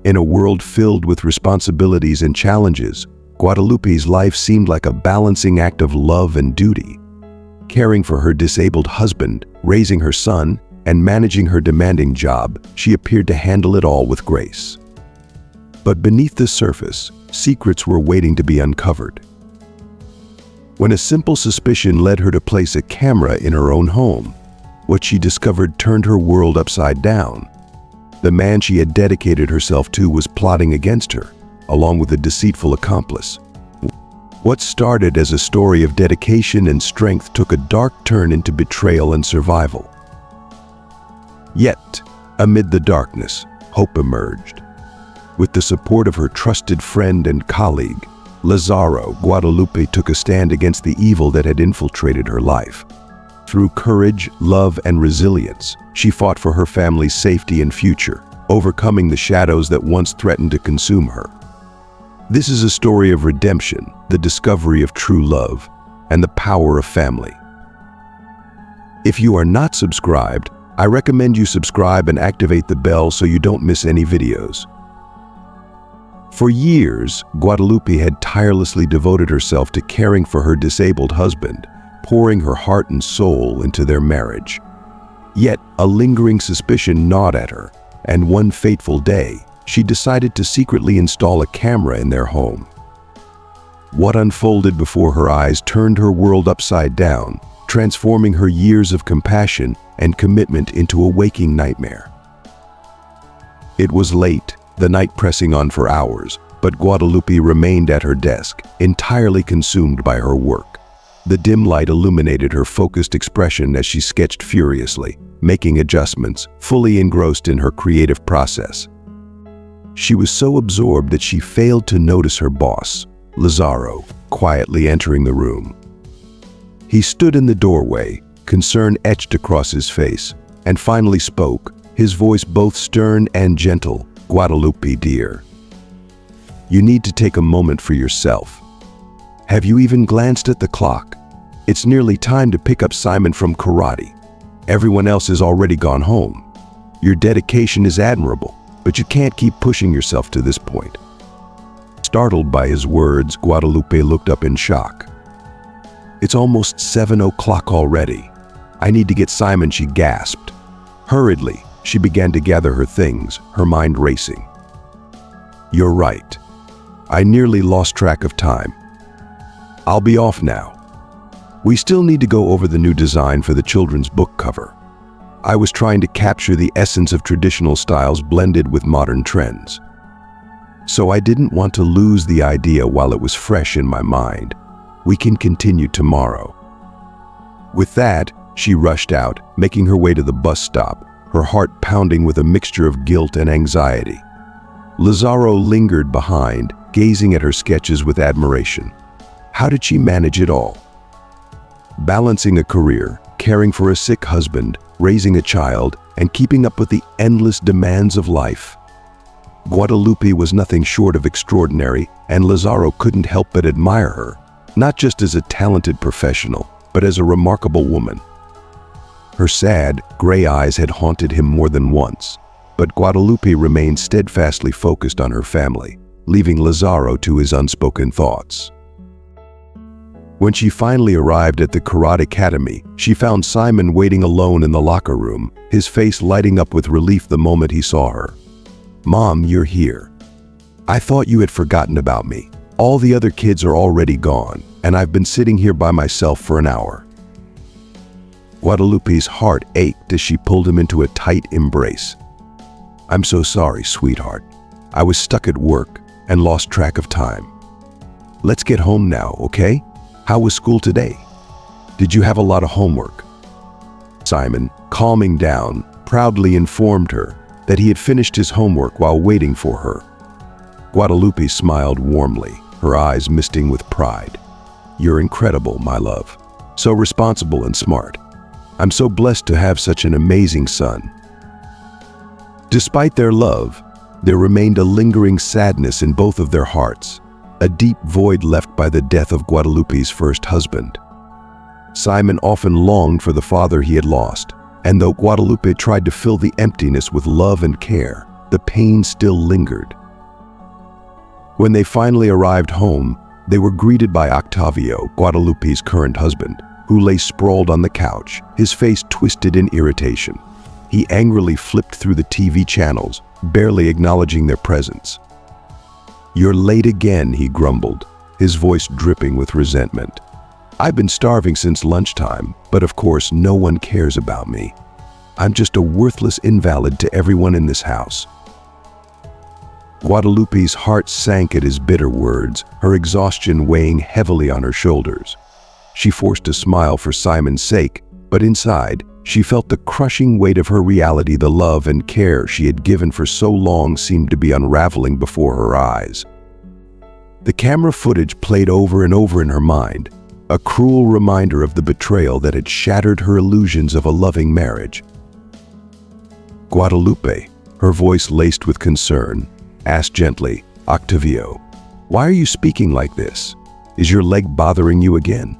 In a world filled with responsibilities and challenges, Guadalupe's life seemed like a balancing act of love and duty. Caring for her disabled husband, raising her son, and managing her demanding job, she appeared to handle it all with grace. But beneath the surface, secrets were waiting to be uncovered. When a simple suspicion led her to place a camera in her own home, what she discovered turned her world upside down. The man she had dedicated herself to was plotting against her, along with a deceitful accomplice. What started as a story of dedication and strength took a dark turn into betrayal and survival. Yet, amid the darkness, hope emerged. With the support of her trusted friend and colleague, Lazaro, Guadalupe took a stand against the evil that had infiltrated her life. Through courage, love, and resilience, she fought for her family's safety and future, overcoming the shadows that once threatened to consume her. This is a story of redemption, the discovery of true love, and the power of family. If you are not subscribed, I recommend you subscribe and activate the bell so you don't miss any videos. For years, Guadalupe had tirelessly devoted herself to caring for her disabled husband, pouring her heart and soul into their marriage. Yet, a lingering suspicion gnawed at her, and one fateful day, she decided to secretly install a camera in their home. What unfolded before her eyes turned her world upside down, transforming her years of compassion and commitment into a waking nightmare. It was late, the night pressing on for hours, but Guadalupe remained at her desk, entirely consumed by her work. The dim light illuminated her focused expression as she sketched furiously, making adjustments, fully engrossed in her creative process. She was so absorbed that she failed to notice her boss, Lazaro, quietly entering the room. He stood in the doorway, concern etched across his face, and finally spoke, his voice both stern and gentle. "Guadalupe, dear, you need to take a moment for yourself. Have you even glanced at the clock? It's nearly time to pick up Simon from karate. Everyone else has already gone home. Your dedication is admirable, but you can't keep pushing yourself to this point." Startled by his words, Guadalupe looked up in shock. "It's almost 7 o'clock already. I need to get Simon," she gasped. Hurriedly, she began to gather her things, her mind racing. "You're right. I nearly lost track of time. I'll be off now. We still need to go over the new design for the children's book cover. I was trying to capture the essence of traditional styles blended with modern trends. So I didn't want to lose the idea while it was fresh in my mind. We can continue tomorrow." With that, she rushed out, making her way to the bus stop, her heart pounding with a mixture of guilt and anxiety. Lazaro lingered behind, gazing at her sketches with admiration. How did she manage it all? Balancing a career, caring for a sick husband, raising a child, and keeping up with the endless demands of life. Guadalupe was nothing short of extraordinary, and Lazaro couldn't help but admire her, not just as a talented professional, but as a remarkable woman. Her sad, gray eyes had haunted him more than once, but Guadalupe remained steadfastly focused on her family, leaving Lazaro to his unspoken thoughts. When she finally arrived at the Karate Academy, she found Simon waiting alone in the locker room, his face lighting up with relief the moment he saw her. "Mom, you're here. I thought you had forgotten about me. All the other kids are already gone, and I've been sitting here by myself for an hour." Guadalupe's heart ached as she pulled him into a tight embrace. "I'm so sorry, sweetheart. I was stuck at work and lost track of time. Let's get home now, okay? How was school today? Did you have a lot of homework?" Simon, calming down, proudly informed her that he had finished his homework while waiting for her. Guadalupe smiled warmly, her eyes misting with pride. "You're incredible, my love. So responsible and smart. I'm so blessed to have such an amazing son." Despite their love, there remained a lingering sadness in both of their hearts, a deep void left by the death of Guadalupe's first husband. Simon often longed for the father he had lost, and though Guadalupe tried to fill the emptiness with love and care, the pain still lingered. When they finally arrived home, they were greeted by Octavio, Guadalupe's current husband, who lay sprawled on the couch, his face twisted in irritation. He angrily flipped through the TV channels, barely acknowledging their presence. "You're late again," he grumbled, his voice dripping with resentment. "I've been starving since lunchtime, but of course no one cares about me. I'm just a worthless invalid to everyone in this house." Guadalupe's heart sank at his bitter words, her exhaustion weighing heavily on her shoulders. She forced a smile for Simon's sake, but inside, she felt the crushing weight of her reality. The love and care she had given for so long seemed to be unraveling before her eyes. The camera footage played over and over in her mind, a cruel reminder of the betrayal that had shattered her illusions of a loving marriage. Guadalupe, her voice laced with concern, asked gently, "Octavio, why are you speaking like this? Is your leg bothering you again?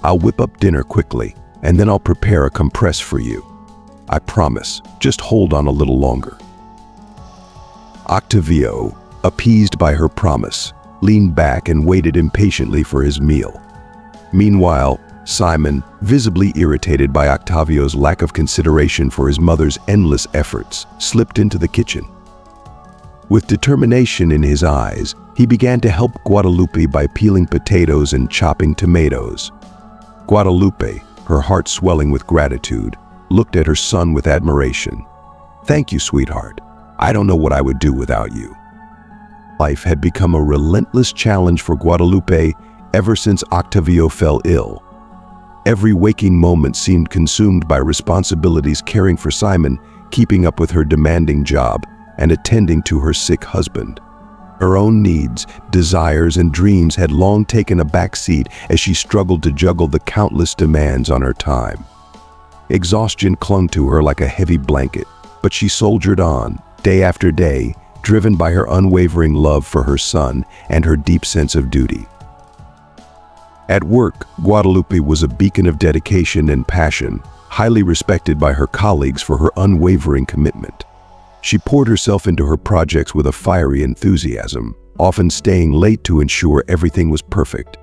I'll whip up dinner quickly, and then I'll prepare a compress for you. I promise, just hold on a little longer." Octavio, appeased by her promise, leaned back and waited impatiently for his meal. Meanwhile, Simon, visibly irritated by Octavio's lack of consideration for his mother's endless efforts, slipped into the kitchen. With determination in his eyes, he began to help Guadalupe by peeling potatoes and chopping tomatoes. Guadalupe, her heart swelling with gratitude, looked at her son with admiration. "Thank you, sweetheart. I don't know what I would do without you." Life had become a relentless challenge for Guadalupe ever since Octavio fell ill. Every waking moment seemed consumed by responsibilities: caring for Simon, keeping up with her demanding job, and attending to her sick husband. Her own needs, desires, and dreams had long taken a back seat as she struggled to juggle the countless demands on her time. Exhaustion clung to her like a heavy blanket, but she soldiered on, day after day, driven by her unwavering love for her son and her deep sense of duty. At work, Guadalupe was a beacon of dedication and passion, highly respected by her colleagues for her unwavering commitment. She poured herself into her projects with a fiery enthusiasm, often staying late to ensure everything was perfect.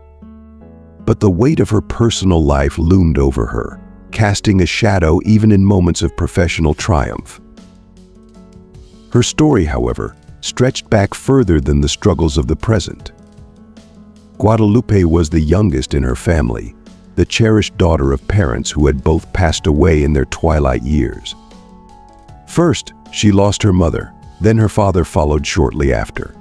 But the weight of her personal life loomed over her, casting a shadow even in moments of professional triumph. Her story, however, stretched back further than the struggles of the present. Guadalupe was the youngest in her family, the cherished daughter of parents who had both passed away in their twilight years. First, she lost her mother, then her father followed shortly after.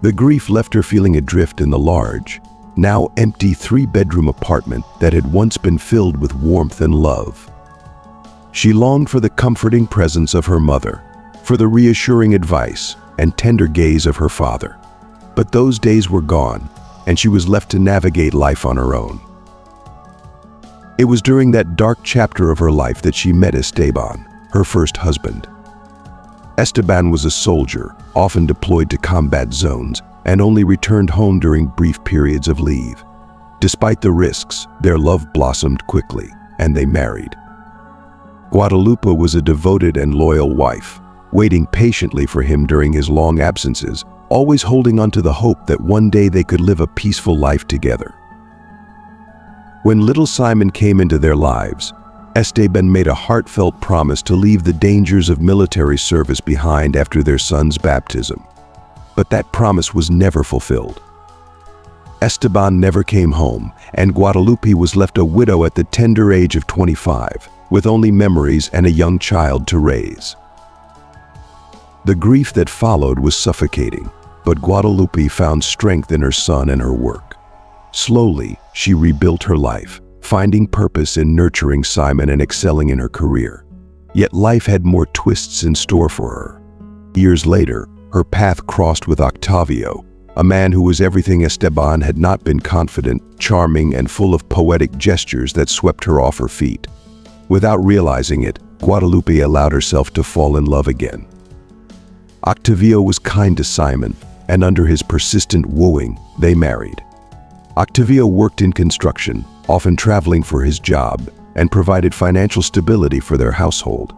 The grief left her feeling adrift in the large, now empty three-bedroom apartment that had once been filled with warmth and love. She longed for the comforting presence of her mother, for the reassuring advice and tender gaze of her father. But those days were gone, and she was left to navigate life on her own. It was during that dark chapter of her life that she met Esteban, her first husband. Esteban was a soldier, often deployed to combat zones, and only returned home during brief periods of leave. Despite the risks, their love blossomed quickly, and they married. Guadalupe was a devoted and loyal wife, waiting patiently for him during his long absences, always holding on to the hope that one day they could live a peaceful life together. When little Simon came into their lives, Esteban made a heartfelt promise to leave the dangers of military service behind after their son's baptism. But that promise was never fulfilled. Esteban never came home, and Guadalupe was left a widow at the tender age of 25, with only memories and a young child to raise. The grief that followed was suffocating, but Guadalupe found strength in her son and her work. Slowly, she rebuilt her life, finding purpose in nurturing Simon and excelling in her career. Yet life had more twists in store for her. Years later, her path crossed with Octavio, a man who was everything Esteban had not been: confident, charming, and full of poetic gestures that swept her off her feet. Without realizing it, Guadalupe allowed herself to fall in love again. Octavio was kind to Simon, and under his persistent wooing, they married. Octavio worked in construction, often traveling for his job, and provided financial stability for their household.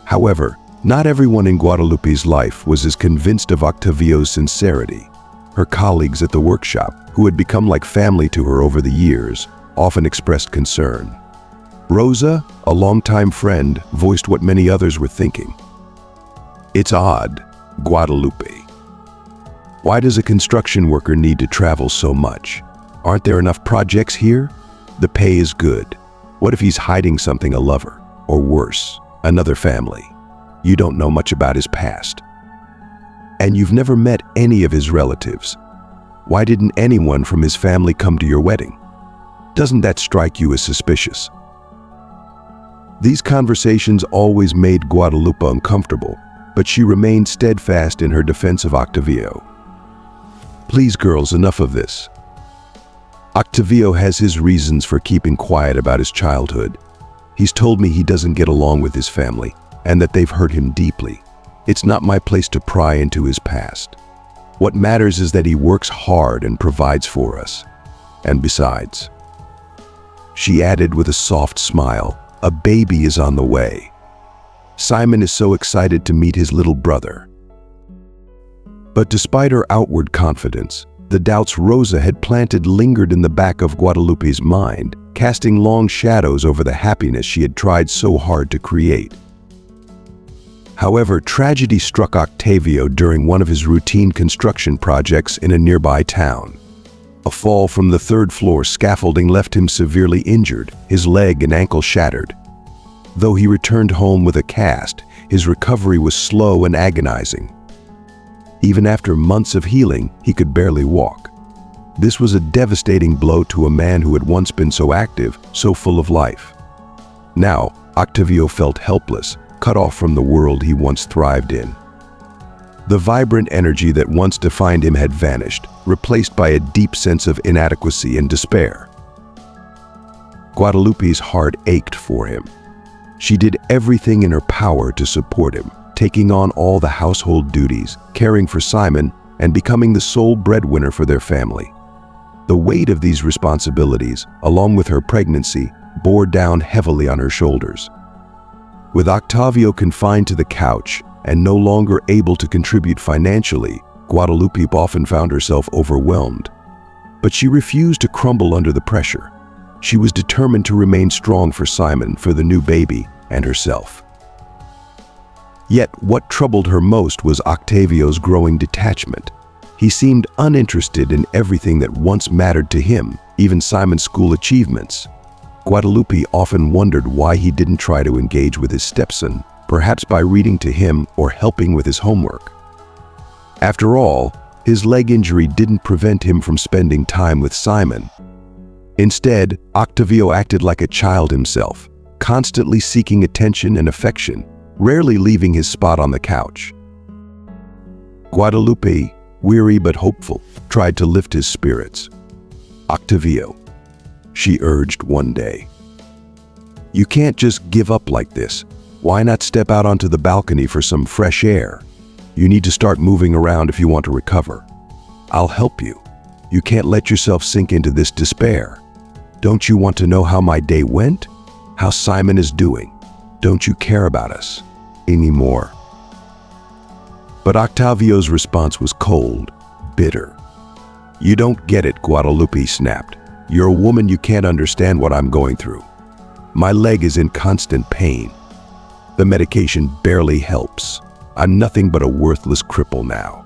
However, Not everyone in Guadalupe's life was as convinced of Octavio's sincerity. Her colleagues at the workshop, who had become like family to her over the years, often expressed concern. Rosa, a longtime friend, voiced what many others were thinking. "It's odd, Guadalupe. Why does a construction worker need to travel so much? Aren't there enough projects here? The pay is good. What if he's hiding something, a lover? Or worse, another family? You don't know much about his past. And you've never met any of his relatives. Why didn't anyone from his family come to your wedding? Doesn't that strike you as suspicious?" These conversations always made Guadalupe uncomfortable, but she remained steadfast in her defense of Octavio. "Please, girls, enough of this. Octavio has his reasons for keeping quiet about his childhood. He's told me he doesn't get along with his family and that they've hurt him deeply. It's not my place to pry into his past. What matters is that he works hard and provides for us. And besides," she added with a soft smile, "a baby is on the way. Simon is so excited to meet his little brother." But despite her outward confidence, the doubts Rosa had planted lingered in the back of Guadalupe's mind, casting long shadows over the happiness she had tried so hard to create. However, tragedy struck Octavio during one of his routine construction projects in a nearby town. A fall from the third-floor scaffolding left him severely injured, his leg and ankle shattered. Though he returned home with a cast, his recovery was slow and agonizing. Even after months of healing, he could barely walk. This was a devastating blow to a man who had once been so active, so full of life. Now, Octavio felt helpless, cut off from the world he once thrived in. The vibrant energy that once defined him had vanished, replaced by a deep sense of inadequacy and despair. Guadalupe's heart ached for him. She did everything in her power to support him, taking on all the household duties, caring for Simon, and becoming the sole breadwinner for their family. The weight of these responsibilities, along with her pregnancy, bore down heavily on her shoulders. With Octavio confined to the couch and no longer able to contribute financially, Guadalupe often found herself overwhelmed. But she refused to crumble under the pressure. She was determined to remain strong for Simon, for the new baby, and herself. Yet what troubled her most was Octavio's growing detachment. He seemed uninterested in everything that once mattered to him, even Simon's school achievements. Guadalupe often wondered why he didn't try to engage with his stepson, perhaps by reading to him or helping with his homework. After all, his leg injury didn't prevent him from spending time with Simon. Instead, Octavio acted like a child himself, constantly seeking attention and affection, rarely leaving his spot on the couch. Guadalupe, weary but hopeful, tried to lift his spirits. "Octavio," she urged one day, "you can't just give up like this. Why not step out onto the balcony for some fresh air? You need to start moving around if you want to recover. I'll help you. You can't let yourself sink into this despair. Don't you want to know how my day went? How Simon is doing? Don't you care about us anymore?" But Octavio's response was cold, bitter. "You don't get it," Guadalupe snapped. "You're a woman, you can't understand what I'm going through. My leg is in constant pain. The medication barely helps. I'm nothing but a worthless cripple now."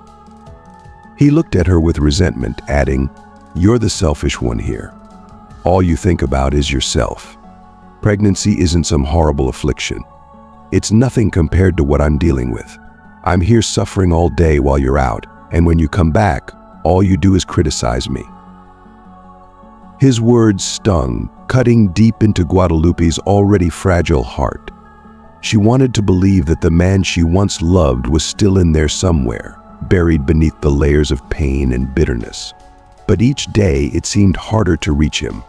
He looked at her with resentment, adding, "You're the selfish one here. All you think about is yourself. Pregnancy isn't some horrible affliction. It's nothing compared to what I'm dealing with. I'm here suffering all day while you're out, and when you come back, all you do is criticize me." His words stung, cutting deep into Guadalupe's already fragile heart. She wanted to believe that the man she once loved was still in there somewhere, buried beneath the layers of pain and bitterness. But each day it seemed harder to reach him.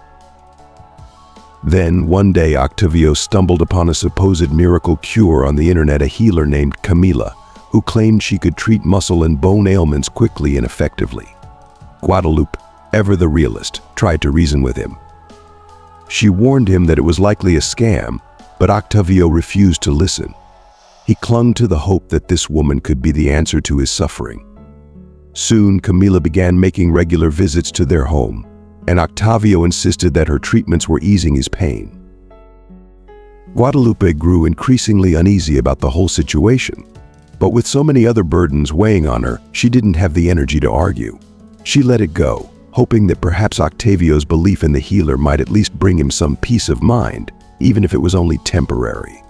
Then, one day, Octavio stumbled upon a supposed miracle cure on the internet, a healer named Camila, who claimed she could treat muscle and bone ailments quickly and effectively. Guadalupe, ever the realist, tried to reason with him. She warned him that it was likely a scam, but Octavio refused to listen. He clung to the hope that this woman could be the answer to his suffering. Soon, Camila began making regular visits to their home, and Octavio insisted that her treatments were easing his pain. Guadalupe grew increasingly uneasy about the whole situation, but with so many other burdens weighing on her, she didn't have the energy to argue. She let it go, hoping that perhaps Octavio's belief in the healer might at least bring him some peace of mind, even if it was only temporary.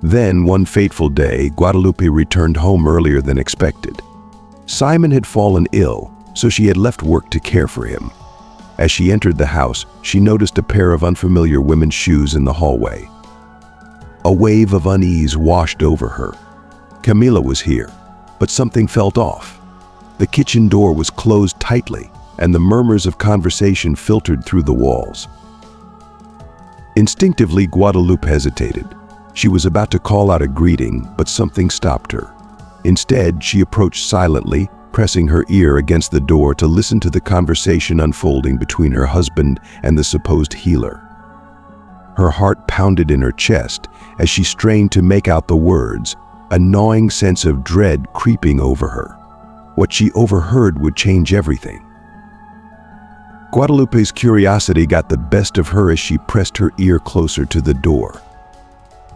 Then, one fateful day, Guadalupe returned home earlier than expected. Simon had fallen ill, so she had left work to care for him. As she entered the house, she noticed a pair of unfamiliar women's shoes in the hallway. A wave of unease washed over her. Camila was here, but something felt off. The kitchen door was closed tightly, and the murmurs of conversation filtered through the walls. Instinctively, Guadalupe hesitated. She was about to call out a greeting, but something stopped her. Instead, she approached silently, pressing her ear against the door to listen to the conversation unfolding between her husband and the supposed healer. Her heart pounded in her chest as she strained to make out the words, a gnawing sense of dread creeping over her. What she overheard would change everything. Guadalupe's curiosity got the best of her as she pressed her ear closer to the door.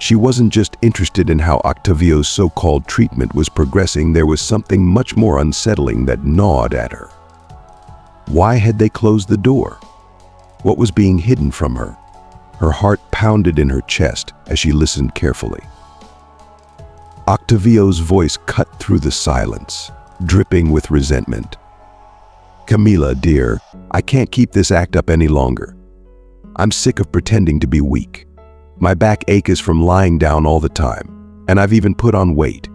She wasn't just interested in how Octavio's so-called treatment was progressing, there was something much more unsettling that gnawed at her. Why had they closed the door? What was being hidden from her? Her heart pounded in her chest as she listened carefully. Octavio's voice cut through the silence, dripping with resentment. "Camila, dear, I can't keep this act up any longer. I'm sick of pretending to be weak. My back aches from lying down all the time, and I've even put on weight.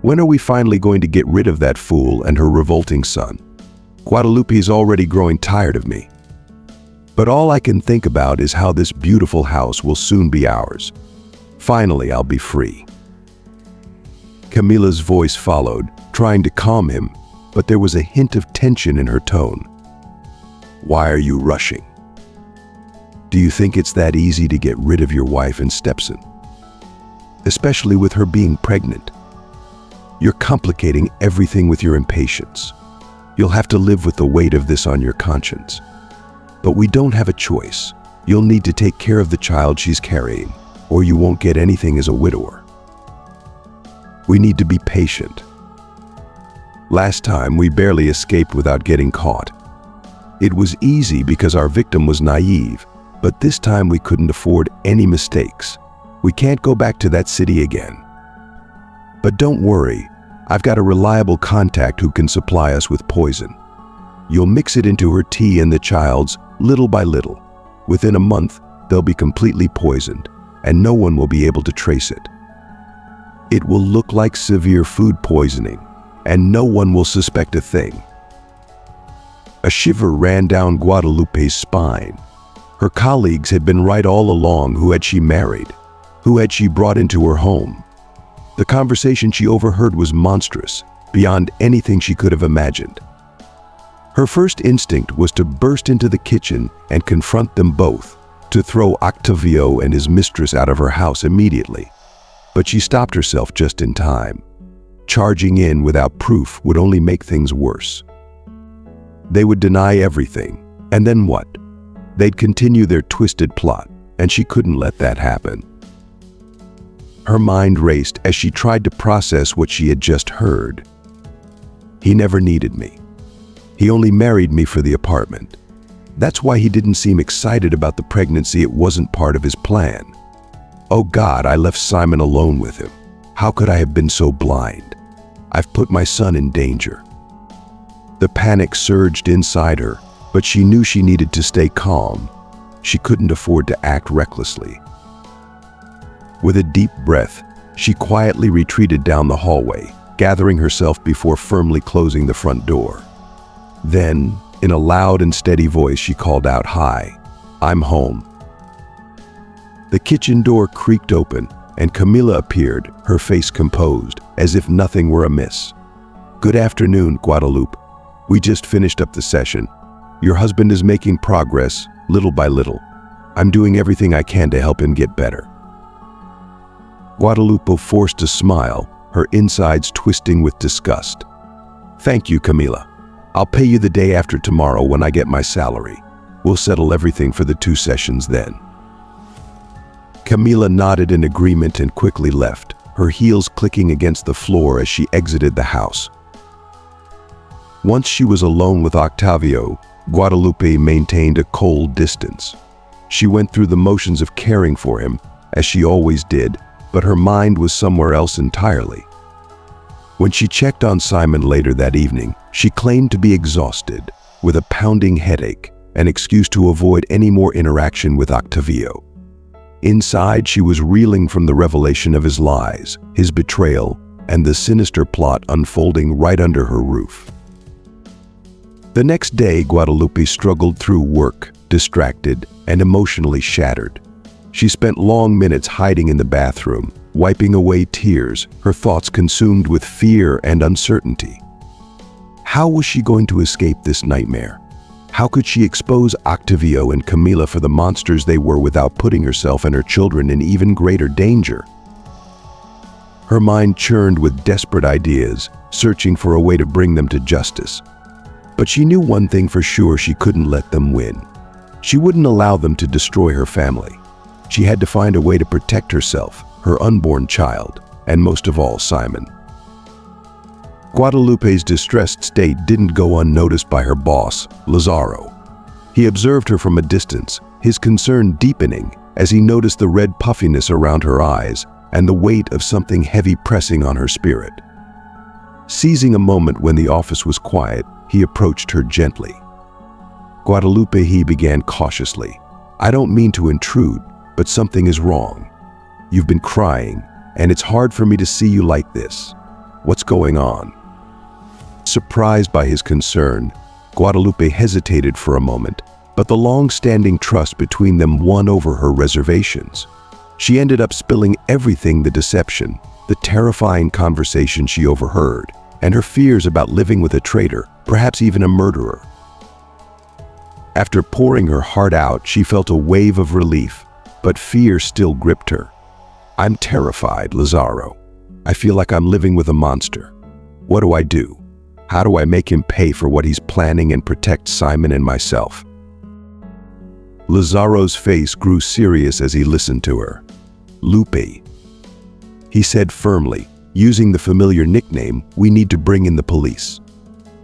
When are we finally going to get rid of that fool and her revolting son? Guadalupe's already growing tired of me. But all I can think about is how this beautiful house will soon be ours. Finally, I'll be free." Camila's voice followed, trying to calm him, but there was a hint of tension in her tone. "Why are you rushing? Do you think it's that easy to get rid of your wife and stepson? Especially with her being pregnant. You're complicating everything with your impatience. You'll have to live with the weight of this on your conscience. But we don't have a choice. You'll need to take care of the child she's carrying, or you won't get anything as a widower. We need to be patient. Last time, we barely escaped without getting caught. It was easy because our victim was naive, but this time we couldn't afford any mistakes. We can't go back to that city again. But don't worry, I've got a reliable contact who can supply us with poison. You'll mix it into her tea and the child's, little by little. Within a month, they'll be completely poisoned, and no one will be able to trace it. It will look like severe food poisoning, and no one will suspect a thing." A shiver ran down Guadalupe's spine. Her colleagues had been right all along. Who had she married? Who had she brought into her home? The conversation she overheard was monstrous, beyond anything she could have imagined. Her first instinct was to burst into the kitchen and confront them both, to throw Octavio and his mistress out of her house immediately. But she stopped herself just in time. Charging in without proof would only make things worse. They would deny everything, and then what? They'd continue their twisted plot, and she couldn't let that happen. Her mind raced as she tried to process what she had just heard. He never needed me. He only married me for the apartment. That's why he didn't seem excited about the pregnancy. It wasn't part of his plan. Oh God, I left Simon alone with him. How could I have been so blind? I've put my son in danger. The panic surged inside her, but she knew she needed to stay calm. She couldn't afford to act recklessly. With a deep breath, she quietly retreated down the hallway, gathering herself before firmly closing the front door. Then, in a loud and steady voice, she called out, "Hi, I'm home." The kitchen door creaked open, and Camila appeared, her face composed, as if nothing were amiss. "Good afternoon, Guadalupe. We just finished up the session. Your husband is making progress, little by little. I'm doing everything I can to help him get better." Guadalupe forced a smile, her insides twisting with disgust. "Thank you, Camila. I'll pay you the day after tomorrow when I get my salary. We'll settle everything for the 2 sessions then." Camila nodded in agreement and quickly left, her heels clicking against the floor as she exited the house. Once she was alone with Octavio, Guadalupe maintained a cold distance. She went through the motions of caring for him, as she always did, but her mind was somewhere else entirely. When she checked on Simon later that evening, she claimed to be exhausted, with a pounding headache, an excuse to avoid any more interaction with Octavio. Inside, she was reeling from the revelation of his lies, his betrayal, and the sinister plot unfolding right under her roof. The next day, Guadalupe struggled through work, distracted and emotionally shattered. She spent long minutes hiding in the bathroom, wiping away tears, her thoughts consumed with fear and uncertainty. How was she going to escape this nightmare? How could she expose Octavio and Camila for the monsters they were without putting herself and her children in even greater danger? Her mind churned with desperate ideas, searching for a way to bring them to justice. But she knew one thing for sure: she couldn't let them win. She wouldn't allow them to destroy her family. She had to find a way to protect herself, her unborn child, and most of all, Simon. Guadalupe's distressed state didn't go unnoticed by her boss, Lazaro. He observed her from a distance, his concern deepening as he noticed the red puffiness around her eyes and the weight of something heavy pressing on her spirit. Seizing a moment when the office was quiet, he approached her gently. "Guadalupe," he began cautiously, "I don't mean to intrude, but something is wrong. You've been crying, and it's hard for me to see you like this. What's going on?" Surprised by his concern, Guadalupe hesitated for a moment, but the long-standing trust between them won over her reservations. She ended up spilling everything: the deception, the terrifying conversation she overheard, and her fears about living with a traitor, perhaps even a murderer. After pouring her heart out, she felt a wave of relief, but fear still gripped her. "I'm terrified, Lazaro. I feel like I'm living with a monster. What do I do? How do I make him pay for what he's planning and protect Simon and myself?" Lazaro's face grew serious as he listened to her. "Lupe," he said firmly, using the familiar nickname, "we need to bring in the police.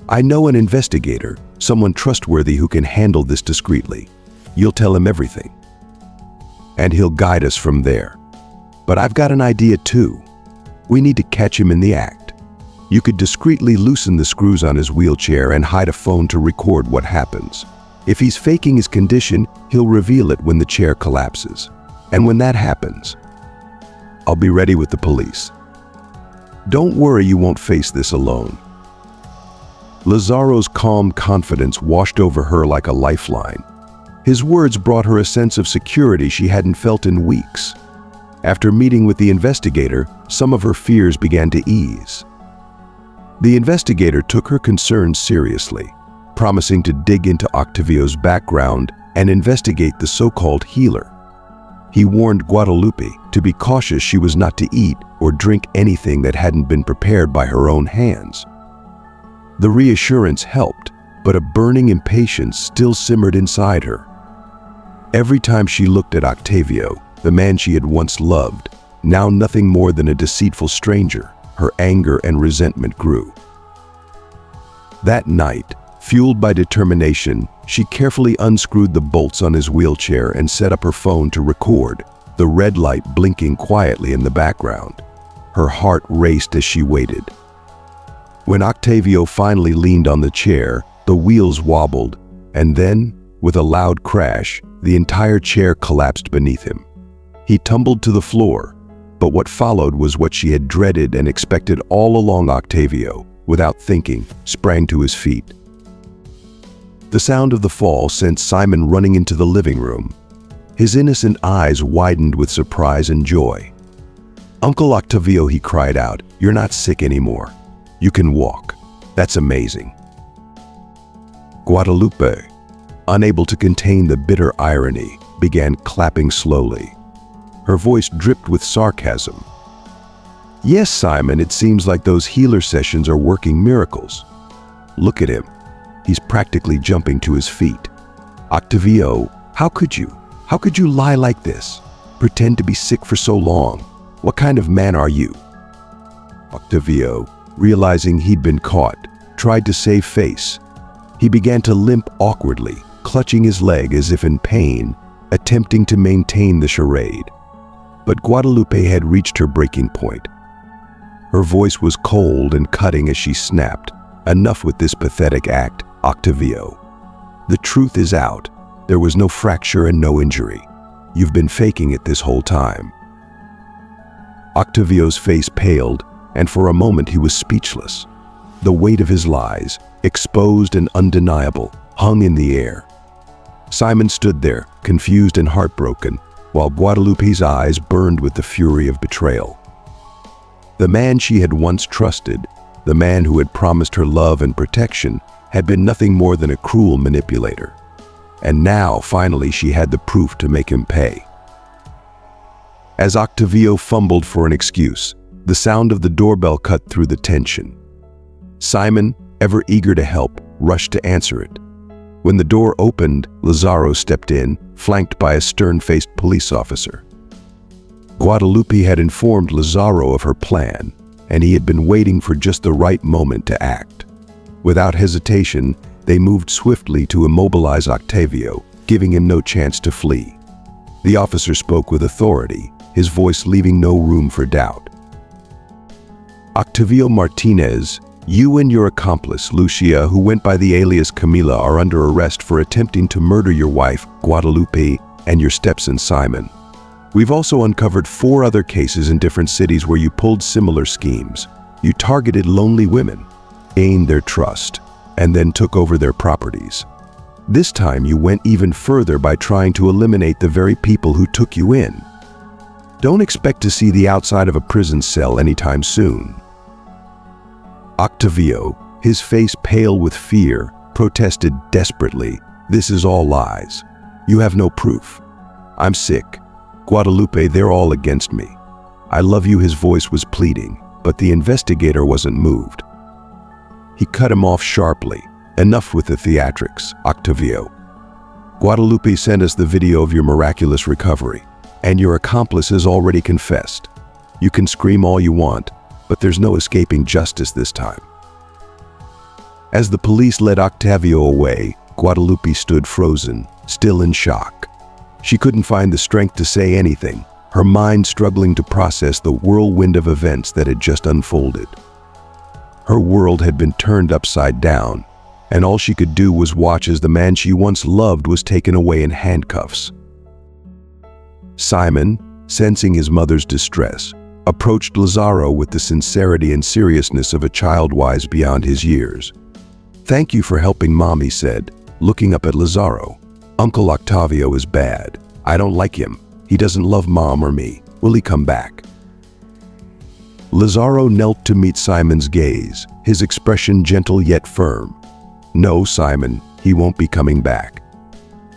I know an investigator, someone trustworthy who can handle this discreetly. You'll tell him everything, and he'll guide us from there. But I've got an idea too. We need to catch him in the act. You could discreetly loosen the screws on his wheelchair and hide a phone to record what happens. If he's faking his condition, he'll reveal it when the chair collapses. And when that happens, I'll be ready with the police. Don't worry, you won't face this alone." Lazaro's calm confidence washed over her like a lifeline. His words brought her a sense of security she hadn't felt in weeks. After meeting with the investigator, some of her fears began to ease. The investigator took her concerns seriously, promising to dig into Octavio's background and investigate the so-called healer. He warned Guadalupe to be cautious she was not to eat or drink anything that hadn't been prepared by her own hands. The reassurance helped, but a burning impatience still simmered inside her. Every time she looked at Octavio, the man she had once loved, now nothing more than a deceitful stranger, her anger and resentment grew. That night, fueled by determination, she carefully unscrewed the bolts on his wheelchair and set up her phone to record, the red light blinking quietly in the background. Her heart raced as she waited. When Octavio finally leaned on the chair, the wheels wobbled, and then, with a loud crash, the entire chair collapsed beneath him. He tumbled to the floor, but what followed was what she had dreaded and expected all along. Octavio, without thinking, sprang to his feet. The sound of the fall sent Simon running into the living room. His innocent eyes widened with surprise and joy. "Uncle Octavio," he cried out, "you're not sick anymore. You can walk. That's amazing." Guadalupe, unable to contain the bitter irony, began clapping slowly. Her voice dripped with sarcasm, Yes, Simon, it seems like those healer sessions are working miracles. Look at him. He's practically jumping to his feet. Octavio, how could you? How could you lie like this? Pretend to be sick for so long? What kind of man are you? Octavio, realizing he'd been caught, tried to save face. He began to limp awkwardly, clutching his leg as if in pain, attempting to maintain the charade. But Guadalupe had reached her breaking point. Her voice was cold and cutting as she snapped, "Enough with this pathetic act, Octavio. The truth is out. There was no fracture and no injury. You've been faking it this whole time." Octavio's face paled, and for a moment he was speechless. The weight of his lies, exposed and undeniable, hung in the air. Simon stood there, confused and heartbroken, while Guadalupe's eyes burned with the fury of betrayal. The man she had once trusted, the man who had promised her love and protection, had been nothing more than a cruel manipulator. And now, finally, she had the proof to make him pay. As Octavio fumbled for an excuse, the sound of the doorbell cut through the tension. Simon, ever eager to help, rushed to answer it. When the door opened, Lazaro stepped in, flanked by a stern-faced police officer. Guadalupe had informed Lazaro of her plan, and he had been waiting for just the right moment to act. Without hesitation, they moved swiftly to immobilize Octavio, giving him no chance to flee. The officer spoke with authority, his voice leaving no room for doubt. "Octavio Martinez, you and your accomplice, Lucia, who went by the alias Camila, are under arrest for attempting to murder your wife, Guadalupe, and your stepson, Simon. We've also uncovered 4 other cases in different cities where you pulled similar schemes. You targeted lonely women, gained their trust, and then took over their properties. This time you went even further by trying to eliminate the very people who took you in. Don't expect to see the outside of a prison cell anytime soon." Octavio, his face pale with fear, protested desperately, "This is all lies. You have no proof. I'm sick. Guadalupe, they're all against me. I love you." His voice was pleading, but the investigator wasn't moved. He cut him off sharply. "Enough with the theatrics, Octavio. Guadalupe sent us the video of your miraculous recovery, and your accomplice has already confessed. You can scream all you want, but there's no escaping justice this time." As the police led Octavio away, Guadalupe stood frozen, still in shock. She couldn't find the strength to say anything, her mind struggling to process the whirlwind of events that had just unfolded. Her world had been turned upside down, and all she could do was watch as the man she once loved was taken away in handcuffs. Simon, sensing his mother's distress, approached Lazaro with the sincerity and seriousness of a child wise beyond his years. "Thank you for helping Mom," he said, looking up at Lazaro. "Uncle Octavio is bad. I don't like him. He doesn't love Mom or me. Will he come back?" Lazaro knelt to meet Simon's gaze, his expression gentle yet firm. "No, Simon, he won't be coming back.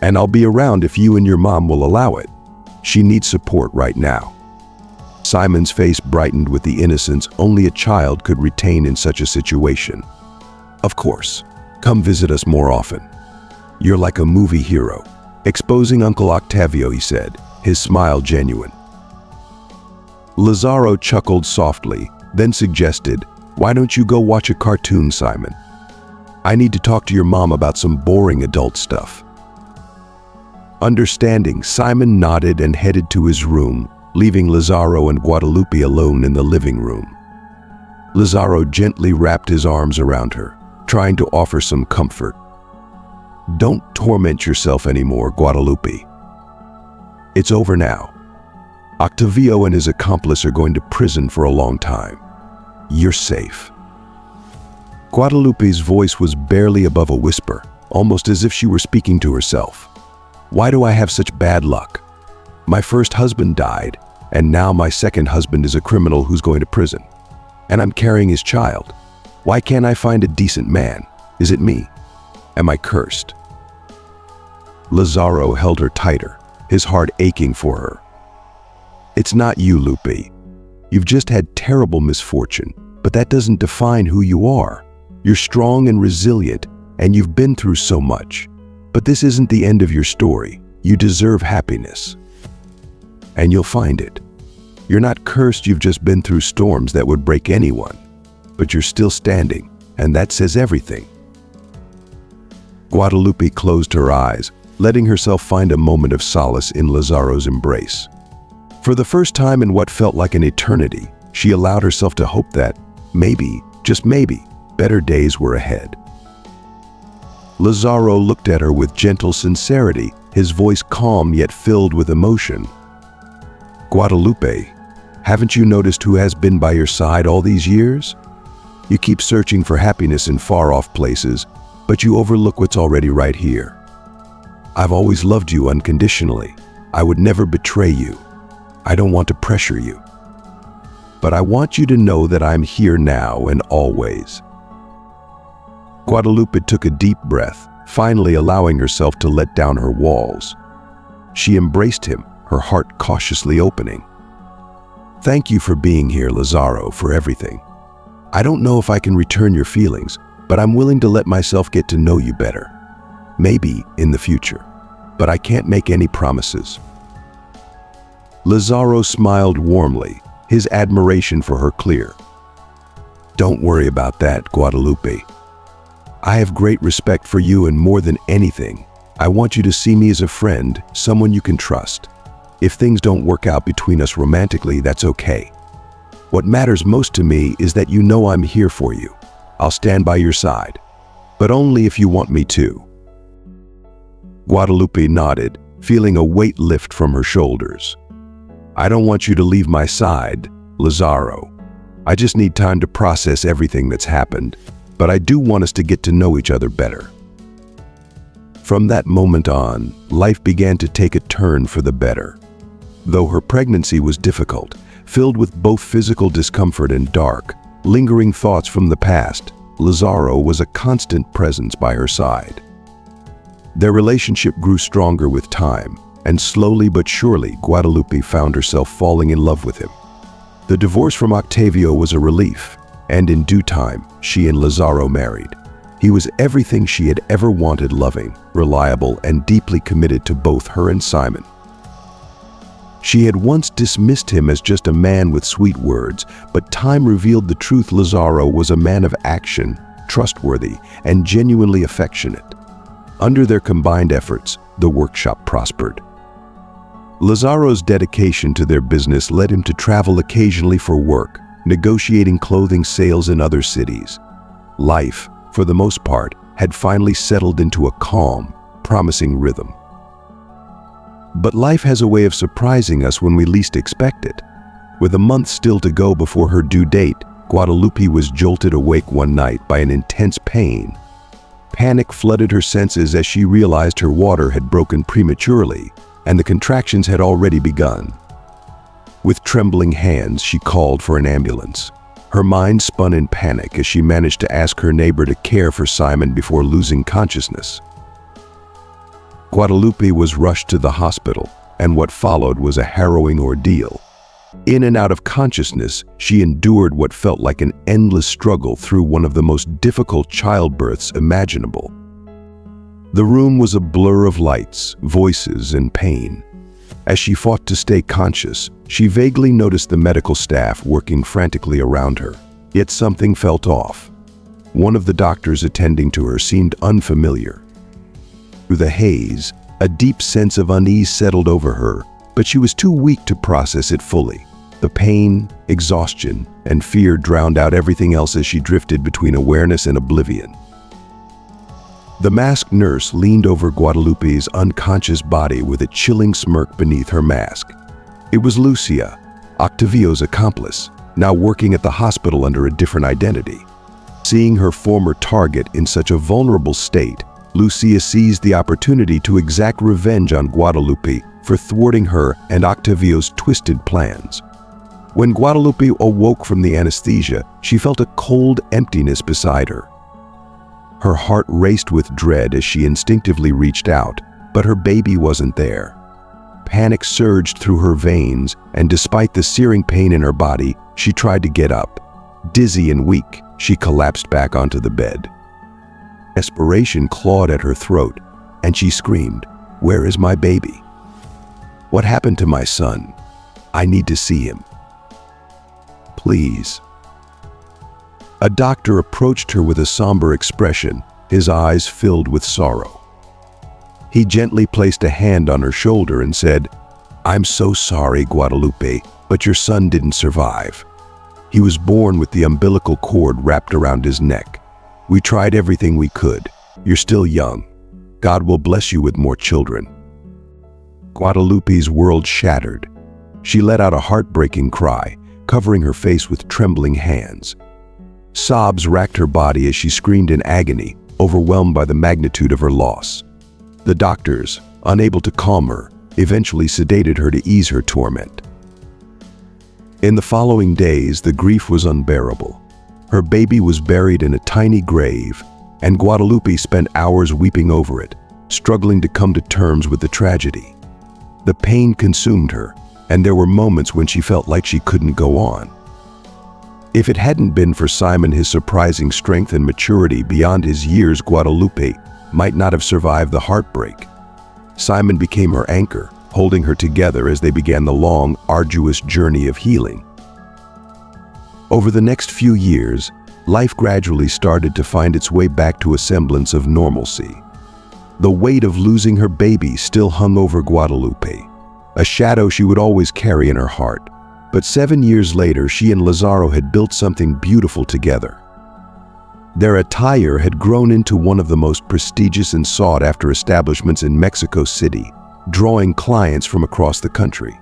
And I'll be around if you and your mom will allow it. She needs support right now." Simon's face brightened with the innocence only a child could retain in such a situation. "Of course. Come visit us more often. You're like a movie hero." Exposing Uncle Octavio, he said, his smile genuine. Lazaro chuckled softly, then suggested, "Why don't you go watch a cartoon, Simon? I need to talk to your mom about some boring adult stuff." Understanding, Simon nodded and headed to his room, leaving Lazaro and Guadalupe alone in the living room. Lazaro gently wrapped his arms around her, trying to offer some comfort. "Don't torment yourself anymore, Guadalupe. It's over now. Octavio and his accomplice are going to prison for a long time. You're safe." Guadalupe's voice was barely above a whisper, almost as if she were speaking to herself. "Why do I have such bad luck? My first husband died, and now my second husband is a criminal who's going to prison. And I'm carrying his child. Why can't I find a decent man? Is it me? Am I cursed?" Lazaro held her tighter, his heart aching for her. "It's not you, Lupe. You've just had terrible misfortune, but that doesn't define who you are. You're strong and resilient, and you've been through so much. But this isn't the end of your story. You deserve happiness. And you'll find it. You're not cursed, you've just been through storms that would break anyone. But you're still standing, and that says everything. Guadalupe closed her eyes, letting herself find a moment of solace in Lazaro's embrace. For the first time in what felt like an eternity, she allowed herself to hope that, maybe, just maybe, better days were ahead. Lazaro looked at her with gentle sincerity, his voice calm yet filled with emotion. Guadalupe, haven't you noticed who has been by your side all these years? You keep searching for happiness in far-off places, but you overlook what's already right here. I've always loved you unconditionally. I would never betray you. I don't want to pressure you. But I want you to know that I'm here now and always. Guadalupe took a deep breath, finally allowing herself to let down her walls. She embraced him, her heart cautiously opening. Thank you for being here, Lazaro, for everything. I don't know if I can return your feelings, but I'm willing to let myself get to know you better. Maybe in the future, but I can't make any promises. Lazaro smiled warmly, his admiration for her clear. Don't worry about that, Guadalupe. I have great respect for you, and more than anything, I want you to see me as a friend, someone you can trust. If things don't work out between us romantically, that's okay. What matters most to me is that you know I'm here for you. I'll stand by your side, but only if you want me to. Guadalupe nodded, feeling a weight lift from her shoulders. I don't want you to leave my side, Lazaro. I just need time to process everything that's happened, but I do want us to get to know each other better. From that moment on, life began to take a turn for the better. Though her pregnancy was difficult, filled with both physical discomfort and dark, lingering thoughts from the past, Lazaro was a constant presence by her side. Their relationship grew stronger with time, and slowly but surely Guadalupe found herself falling in love with him. The divorce from Octavio was a relief, and in due time, she and Lazaro married. He was everything she had ever wanted, loving, reliable, and deeply committed to both her and Simon. She had once dismissed him as just a man with sweet words, but time revealed the truth. Lazaro was a man of action, trustworthy, and genuinely affectionate. Under their combined efforts, the workshop prospered. Lazaro's dedication to their business led him to travel occasionally for work, negotiating clothing sales in other cities. Life, for the most part, had finally settled into a calm, promising rhythm. But life has a way of surprising us when we least expect it. With a month still to go before her due date, Guadalupe was jolted awake one night by an intense pain. Panic flooded her senses as she realized her water had broken prematurely, and the contractions had already begun. With trembling hands, she called for an ambulance. Her mind spun in panic as she managed to ask her neighbor to care for Simon before losing consciousness. Guadalupe was rushed to the hospital, and what followed was a harrowing ordeal. In and out of consciousness, she endured what felt like an endless struggle through one of the most difficult childbirths imaginable. The room was a blur of lights, voices, and pain. As she fought to stay conscious, she vaguely noticed the medical staff working frantically around her. Yet something felt off. One of the doctors attending to her seemed unfamiliar. Through the haze, a deep sense of unease settled over her, but she was too weak to process it fully. The pain, exhaustion, and fear drowned out everything else as she drifted between awareness and oblivion. The masked nurse leaned over Guadalupe's unconscious body with a chilling smirk beneath her mask. It was Lucia, Octavio's accomplice, now working at the hospital under a different identity. Seeing her former target in such a vulnerable state, Lucia seized the opportunity to exact revenge on Guadalupe for thwarting her and Octavio's twisted plans. When Guadalupe awoke from the anesthesia, she felt a cold emptiness beside her. Her heart raced with dread as she instinctively reached out, but her baby wasn't there. Panic surged through her veins, and despite the searing pain in her body, she tried to get up. Dizzy and weak, she collapsed back onto the bed. Desperation clawed at her throat, and she screamed, "Where is my baby? What happened to my son? I need to see him. Please." A doctor approached her with a somber expression, his eyes filled with sorrow. He gently placed a hand on her shoulder and said, "I'm so sorry, Guadalupe, but your son didn't survive. He was born with the umbilical cord wrapped around his neck. We tried everything we could. You're still young. God will bless you with more children." Guadalupe's world shattered. She let out a heartbreaking cry, covering her face with trembling hands. Sobs racked her body as she screamed in agony, overwhelmed by the magnitude of her loss. The doctors, unable to calm her, eventually sedated her to ease her torment. In the following days, the grief was unbearable. Her baby was buried in a tiny grave, and Guadalupe spent hours weeping over it, struggling to come to terms with the tragedy. The pain consumed her, and there were moments when she felt like she couldn't go on. If it hadn't been for Simon, his surprising strength and maturity beyond his years, Guadalupe might not have survived the heartbreak. Simon became her anchor, holding her together as they began the long, arduous journey of healing. Over the next few years, life gradually started to find its way back to a semblance of normalcy. The weight of losing her baby still hung over Guadalupe, a shadow she would always carry in her heart. But 7 years later, she and Lazaro had built something beautiful together. Their attire had grown into one of the most prestigious and sought-after establishments in Mexico City, drawing clients from across the country.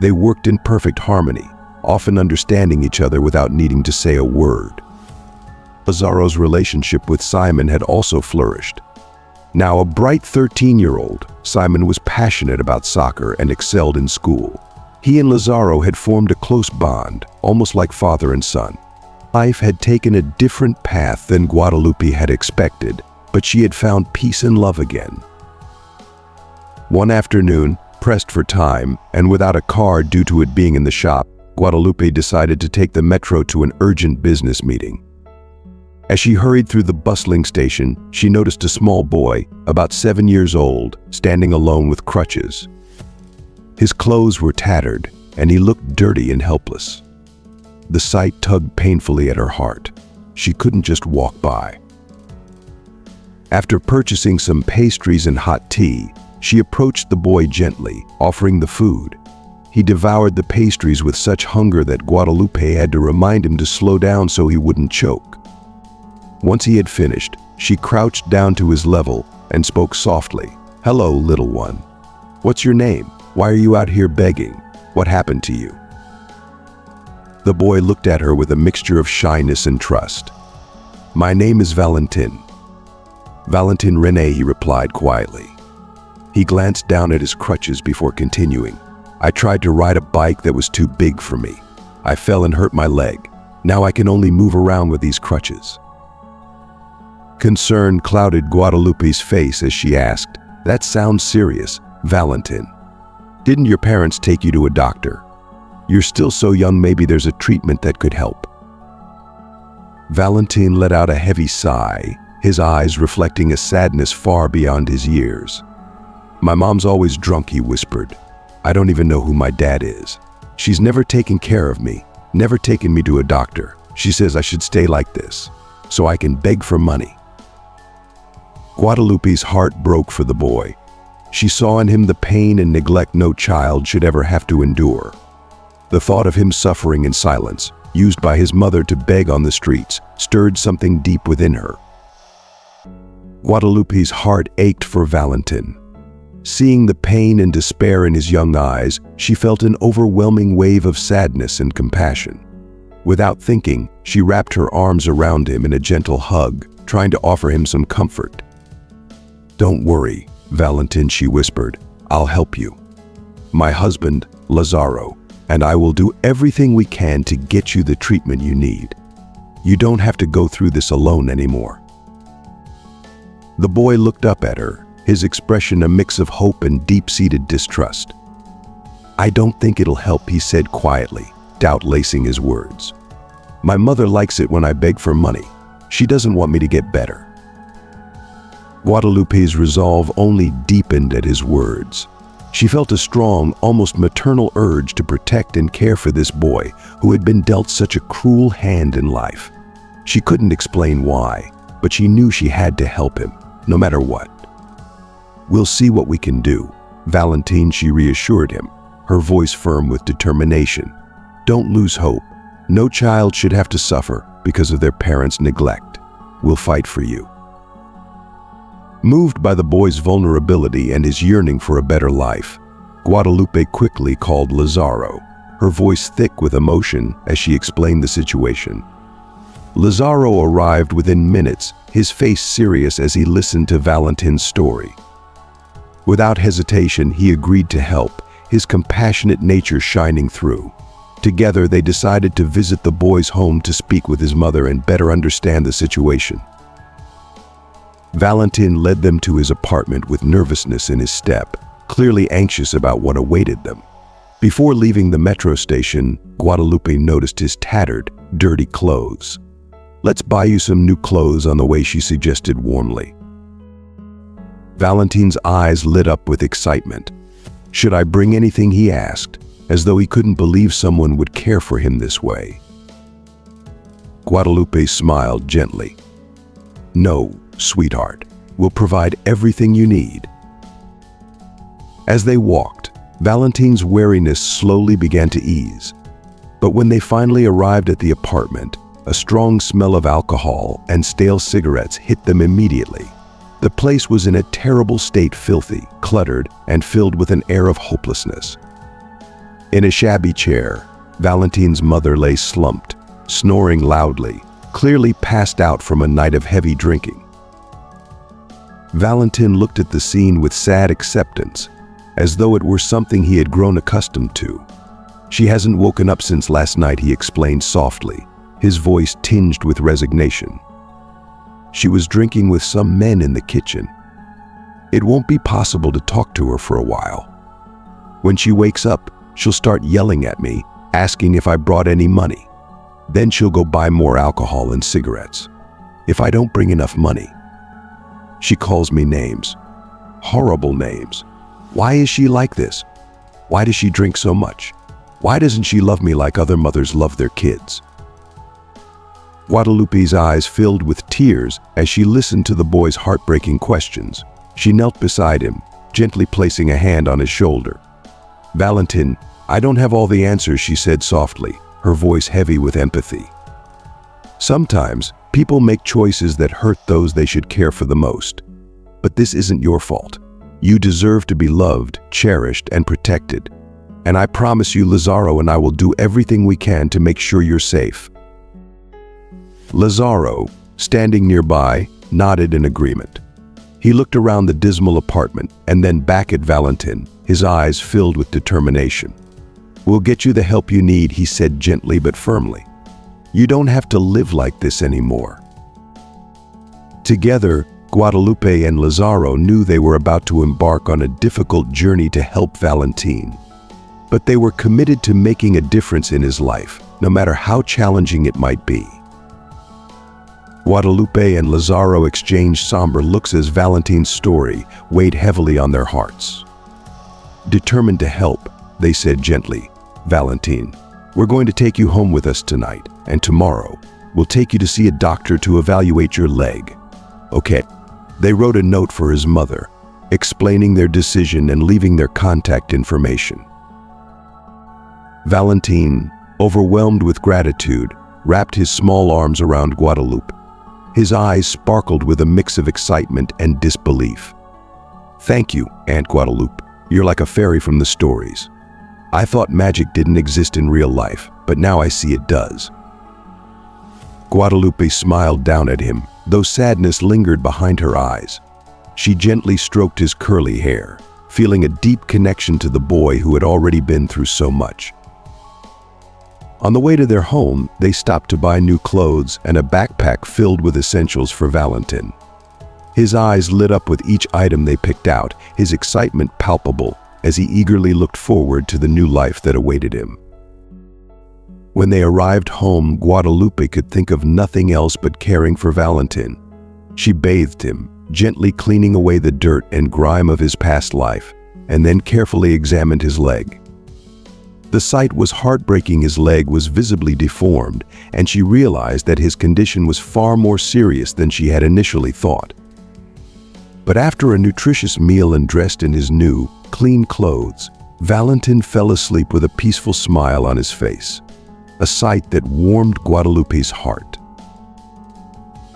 They worked in perfect harmony, often understanding each other without needing to say a word. Lazaro's relationship with Simon had also flourished. Now a bright 13-year-old, Simon was passionate about soccer and excelled in school. He and Lazaro had formed a close bond, almost like father and son. Life had taken a different path than Guadalupe had expected, but she had found peace and love again. One afternoon, pressed for time and without a car due to it being in the shop, Guadalupe decided to take the metro to an urgent business meeting. As she hurried through the bustling station, she noticed a small boy, about 7 years old, standing alone with crutches. His clothes were tattered, and he looked dirty and helpless. The sight tugged painfully at her heart. She couldn't just walk by. After purchasing some pastries and hot tea, she approached the boy gently, offering the food. He devoured the pastries with such hunger that Guadalupe had to remind him to slow down so he wouldn't choke. Once he had finished, she crouched down to his level and spoke softly. "Hello, little one. What's your name? Why are you out here begging? What happened to you?" The boy looked at her with a mixture of shyness and trust. "My name is Valentin." "Valentin René," he replied quietly. He glanced down at his crutches before continuing. "I tried to ride a bike that was too big for me. I fell and hurt my leg. Now I can only move around with these crutches." Concern clouded Guadalupe's face as she asked, "That sounds serious, Valentin. Didn't your parents take you to a doctor? You're still so young, maybe there's a treatment that could help." Valentin let out a heavy sigh, his eyes reflecting a sadness far beyond his years. "My mom's always drunk," he whispered. "I don't even know who my dad is. She's never taken care of me, never taken me to a doctor. She says I should stay like this, so I can beg for money." Guadalupe's heart broke for the boy. She saw in him the pain and neglect no child should ever have to endure. The thought of him suffering in silence, used by his mother to beg on the streets, stirred something deep within her. Guadalupe's heart ached for Valentin. Seeing the pain and despair in his young eyes, she felt an overwhelming wave of sadness and compassion. Without thinking, she wrapped her arms around him in a gentle hug, trying to offer him some comfort. "Don't worry, Valentin," she whispered. "I'll help you. My husband, Lazaro, and I will do everything we can to get you the treatment you need. You don't have to go through this alone anymore." The boy looked up at her, his expression a mix of hope and deep-seated distrust. "I don't think it'll help," he said quietly, doubt lacing his words. "My mother likes it when I beg for money. She doesn't want me to get better." Guadalupe's resolve only deepened at his words. She felt a strong, almost maternal urge to protect and care for this boy who had been dealt such a cruel hand in life. She couldn't explain why, but she knew she had to help him, no matter what. "We'll see what we can do, Valentine," she reassured him, her voice firm with determination. "Don't lose hope. No child should have to suffer because of their parents' neglect. We'll fight for you." Moved by the boy's vulnerability and his yearning for a better life, Guadalupe quickly called Lazaro, her voice thick with emotion as she explained the situation. Lazaro arrived within minutes, his face serious as he listened to Valentine's story. Without hesitation, he agreed to help, his compassionate nature shining through. Together, they decided to visit the boy's home to speak with his mother and better understand the situation. Valentine led them to his apartment with nervousness in his step, clearly anxious about what awaited them. Before leaving the metro station, Guadalupe noticed his tattered, dirty clothes. "Let's buy you some new clothes on the way," she suggested warmly. Valentine's eyes lit up with excitement. "Should I bring anything?" he asked, as though he couldn't believe someone would care for him this way. Guadalupe smiled gently. "No, sweetheart, we'll provide everything you need." As they walked, Valentine's wariness slowly began to ease. But when they finally arrived at the apartment, a strong smell of alcohol and stale cigarettes hit them immediately. The place was in a terrible state, filthy, cluttered, and filled with an air of hopelessness. In a shabby chair, Valentine's mother lay slumped, snoring loudly, clearly passed out from a night of heavy drinking. Valentine looked at the scene with sad acceptance, as though it were something he had grown accustomed to. "She hasn't woken up since last night," he explained softly, his voice tinged with resignation. "She was drinking with some men in the kitchen. It won't be possible to talk to her for a while. When she wakes up, she'll start yelling at me, asking if I brought any money. Then she'll go buy more alcohol and cigarettes. If I don't bring enough money, she calls me names. Horrible names. Why is she like this? Why does she drink so much? Why doesn't she love me like other mothers love their kids?" Guadalupe's eyes filled with tears as she listened to the boy's heartbreaking questions. She knelt beside him, gently placing a hand on his shoulder. "Valentine, I don't have all the answers," she said softly, her voice heavy with empathy. "Sometimes people make choices that hurt those they should care for the most. But this isn't your fault. You deserve to be loved, cherished, and protected. And I promise you, Lazaro and I will do everything we can to make sure you're safe." Lazaro, standing nearby, nodded in agreement. He looked around the dismal apartment and then back at Valentine, his eyes filled with determination. "We'll get you the help you need," he said gently but firmly. "You don't have to live like this anymore." Together, Guadalupe and Lazaro knew they were about to embark on a difficult journey to help Valentine. But they were committed to making a difference in his life, no matter how challenging it might be. Guadalupe and Lazaro exchanged somber looks as Valentine's story weighed heavily on their hearts. Determined to help, they said gently, "Valentine, we're going to take you home with us tonight, and tomorrow we'll take you to see a doctor to evaluate your leg. Okay?" They wrote a note for his mother, explaining their decision and leaving their contact information. Valentine, overwhelmed with gratitude, wrapped his small arms around Guadalupe. His eyes sparkled with a mix of excitement and disbelief. "Thank you, Aunt Guadalupe. You're like a fairy from the stories. I thought magic didn't exist in real life, but now I see it does." Guadalupe smiled down at him, though sadness lingered behind her eyes. She gently stroked his curly hair, feeling a deep connection to the boy who had already been through so much. On the way to their home, they stopped to buy new clothes and a backpack filled with essentials for Valentine. His eyes lit up with each item they picked out, his excitement palpable as he eagerly looked forward to the new life that awaited him. When they arrived home, Guadalupe could think of nothing else but caring for Valentin. She bathed him, gently cleaning away the dirt and grime of his past life, and then carefully examined his leg. The sight was heartbreaking. His leg was visibly deformed, and she realized that his condition was far more serious than she had initially thought. But after a nutritious meal and dressed in his new, clean clothes, Valentin fell asleep with a peaceful smile on his face, a sight that warmed Guadalupe's heart.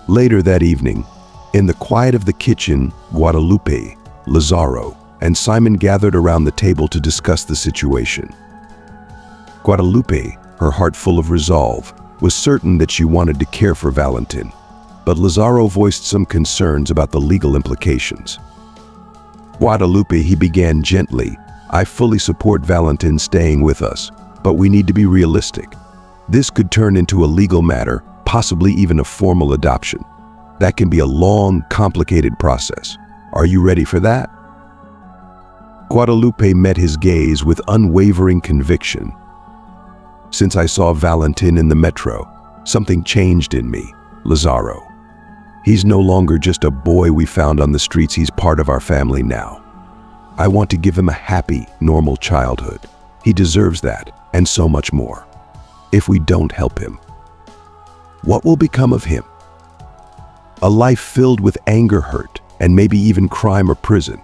Later that evening, in the quiet of the kitchen, Guadalupe, Lazaro, and Simon gathered around the table to discuss the situation. Guadalupe, her heart full of resolve, was certain that she wanted to care for Valentin, but Lazaro voiced some concerns about the legal implications. Guadalupe, he began gently, I fully support Valentin staying with us, but we need to be realistic. This could turn into a legal matter, possibly even a formal adoption. That can be a long, complicated process. Are you ready for that? Guadalupe met his gaze with unwavering conviction. Since I saw Valentin in the metro, something changed in me, Lazaro. He's no longer just a boy we found on the streets, he's part of our family now. I want to give him a happy, normal childhood. He deserves that, and so much more. If we don't help him, what will become of him? A life filled with anger, hurt, and maybe even crime or prison.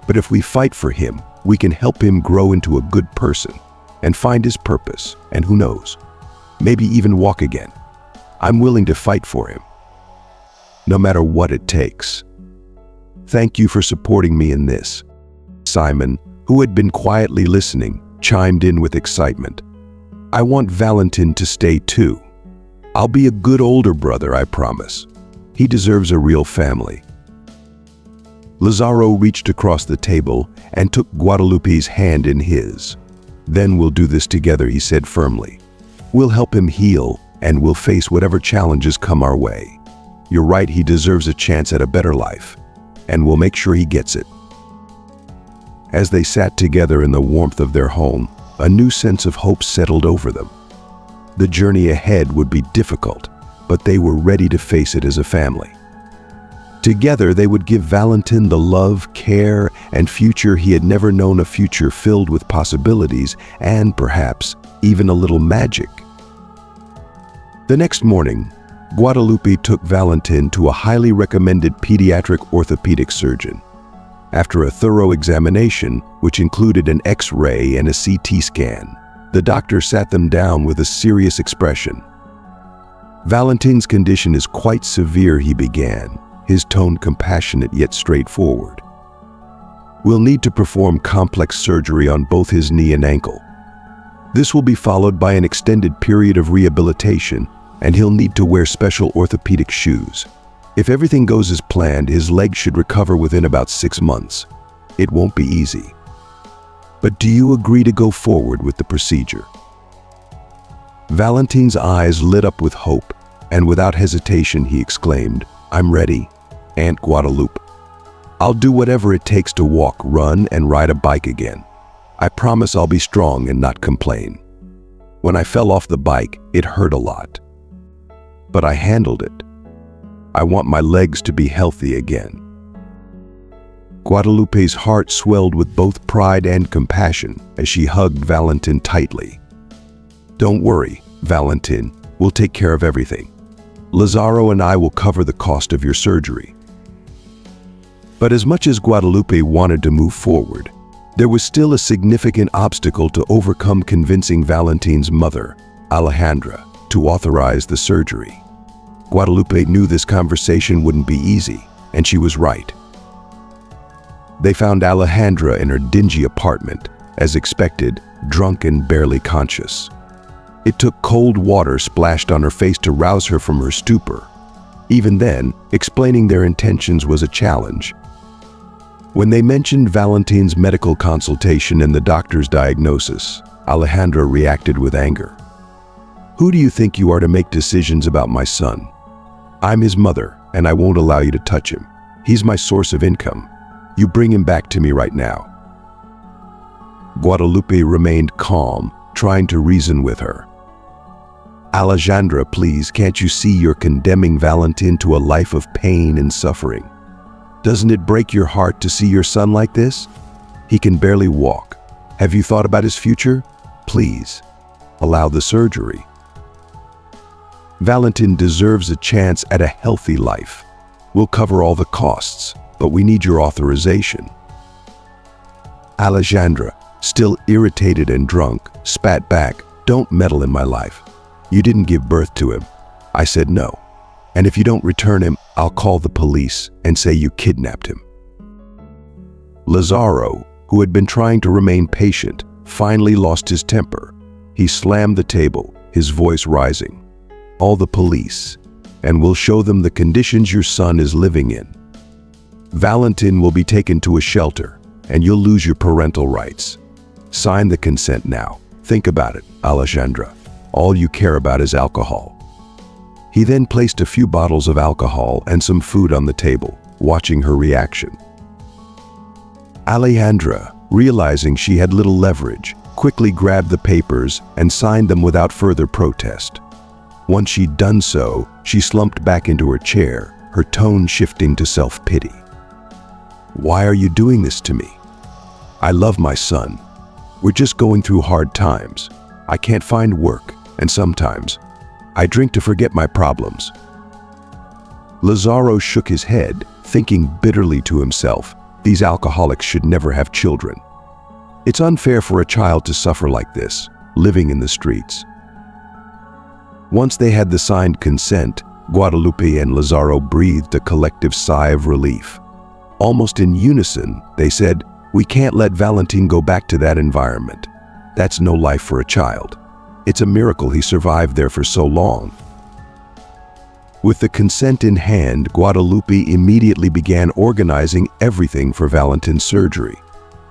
But if we fight for him, we can help him grow into a good person and find his purpose, and who knows, maybe even walk again. I'm willing to fight for him, no matter what it takes. Thank you for supporting me in this. Simon, who had been quietly listening, chimed in with excitement. I want Valentin to stay too. I'll be a good older brother, I promise. He deserves a real family. Lazaro reached across the table and took Guadalupe's hand in his. Then we'll do this together, he said firmly. We'll help him heal, and we'll face whatever challenges come our way. You're right, he deserves a chance at a better life, and we'll make sure he gets it. As they sat together in the warmth of their home, a new sense of hope settled over them. The journey ahead would be difficult, but they were ready to face it as a family. Together, they would give Valentin the love, care, and future he had never known, a future filled with possibilities and, perhaps, even a little magic. The next morning, Guadalupe took Valentin to a highly recommended pediatric orthopedic surgeon. After a thorough examination, which included an X-ray and a CT scan, the doctor sat them down with a serious expression. Valentin's condition is quite severe, he began, his tone compassionate yet straightforward. We'll need to perform complex surgery on both his knee and ankle. This will be followed by an extended period of rehabilitation, and he'll need to wear special orthopedic shoes. If everything goes as planned, his leg should recover within about 6 months. It won't be easy. But do you agree to go forward with the procedure? Valentin's eyes lit up with hope, and without hesitation he exclaimed, I'm ready, Aunt Guadalupe. I'll do whatever it takes to walk, run, and ride a bike again. I promise I'll be strong and not complain. When I fell off the bike, it hurt a lot. But I handled it. I want my legs to be healthy again. Guadalupe's heart swelled with both pride and compassion as she hugged Valentin tightly. Don't worry, Valentin, we'll take care of everything. Lazaro and I will cover the cost of your surgery. But as much as Guadalupe wanted to move forward, there was still a significant obstacle to overcome, convincing Valentin's mother, Alejandra, to authorize the surgery. Guadalupe knew this conversation wouldn't be easy, and she was right. They found Alejandra in her dingy apartment, as expected, drunk and barely conscious. It took cold water splashed on her face to rouse her from her stupor. Even then, explaining their intentions was a challenge. When they mentioned Valentin's medical consultation and the doctor's diagnosis, Alejandra reacted with anger. Who do you think you are to make decisions about my son? I'm his mother, and I won't allow you to touch him. He's my source of income. You bring him back to me right now." Guadalupe remained calm, trying to reason with her. "Alejandra, please, can't you see you're condemning Valentin to a life of pain and suffering? Doesn't it break your heart to see your son like this? He can barely walk. Have you thought about his future? Please, allow the surgery. Valentin deserves a chance at a healthy life. We'll cover all the costs, but we need your authorization." Alejandra, still irritated and drunk, spat back, "Don't meddle in my life. You didn't give birth to him. I said no. And if you don't return him, I'll call the police and say you kidnapped him." Lazaro, who had been trying to remain patient, finally lost his temper. He slammed the table, his voice rising. "Call the police, and we'll show them the conditions your son is living in. Valentin will be taken to a shelter, and you'll lose your parental rights. Sign the consent now. Think about it, Alejandra. All you care about is alcohol." He then placed a few bottles of alcohol and some food on the table, watching her reaction. Alejandra, realizing she had little leverage, quickly grabbed the papers and signed them without further protest. Once she'd done so, she slumped back into her chair, her tone shifting to self-pity. "Why are you doing this to me? I love my son. We're just going through hard times. I can't find work, and sometimes I drink to forget my problems." Lazaro shook his head, thinking bitterly to himself, these alcoholics should never have children. It's unfair for a child to suffer like this, living in the streets. Once they had the signed consent, Guadalupe and Lazaro breathed a collective sigh of relief. Almost in unison, they said, "We can't let Valentin go back to that environment. That's no life for a child. It's a miracle he survived there for so long." With the consent in hand, Guadalupe immediately began organizing everything for Valentin's surgery.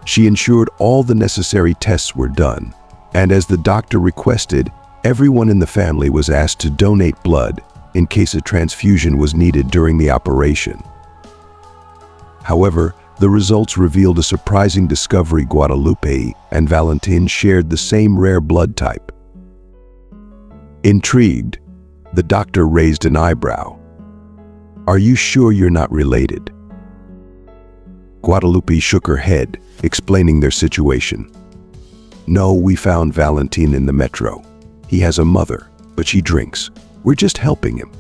She ensured all the necessary tests were done, and as the doctor requested, everyone in the family was asked to donate blood in case a transfusion was needed during the operation. However, the results revealed a surprising discovery. Guadalupe and Valentin shared the same rare blood type. Intrigued, the doctor raised an eyebrow. "Are you sure you're not related?" Guadalupe shook her head, explaining their situation. "No, we found Valentin in the metro. He has a mother, but she drinks. We're just helping him.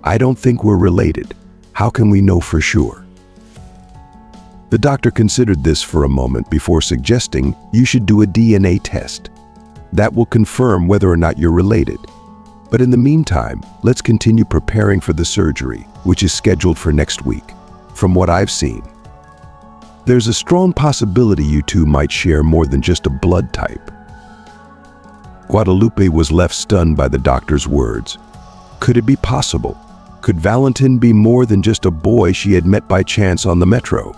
I don't think we're related. How can we know for sure?" The doctor considered this for a moment before suggesting you should do a DNA test. That will confirm whether or not you're related. But in the meantime, let's continue preparing for the surgery, which is scheduled for next week. From what I've seen, there's a strong possibility you two might share more than just a blood type. Guadalupe was left stunned by the doctor's words. Could it be possible? Could Valentin be more than just a boy she had met by chance on the metro?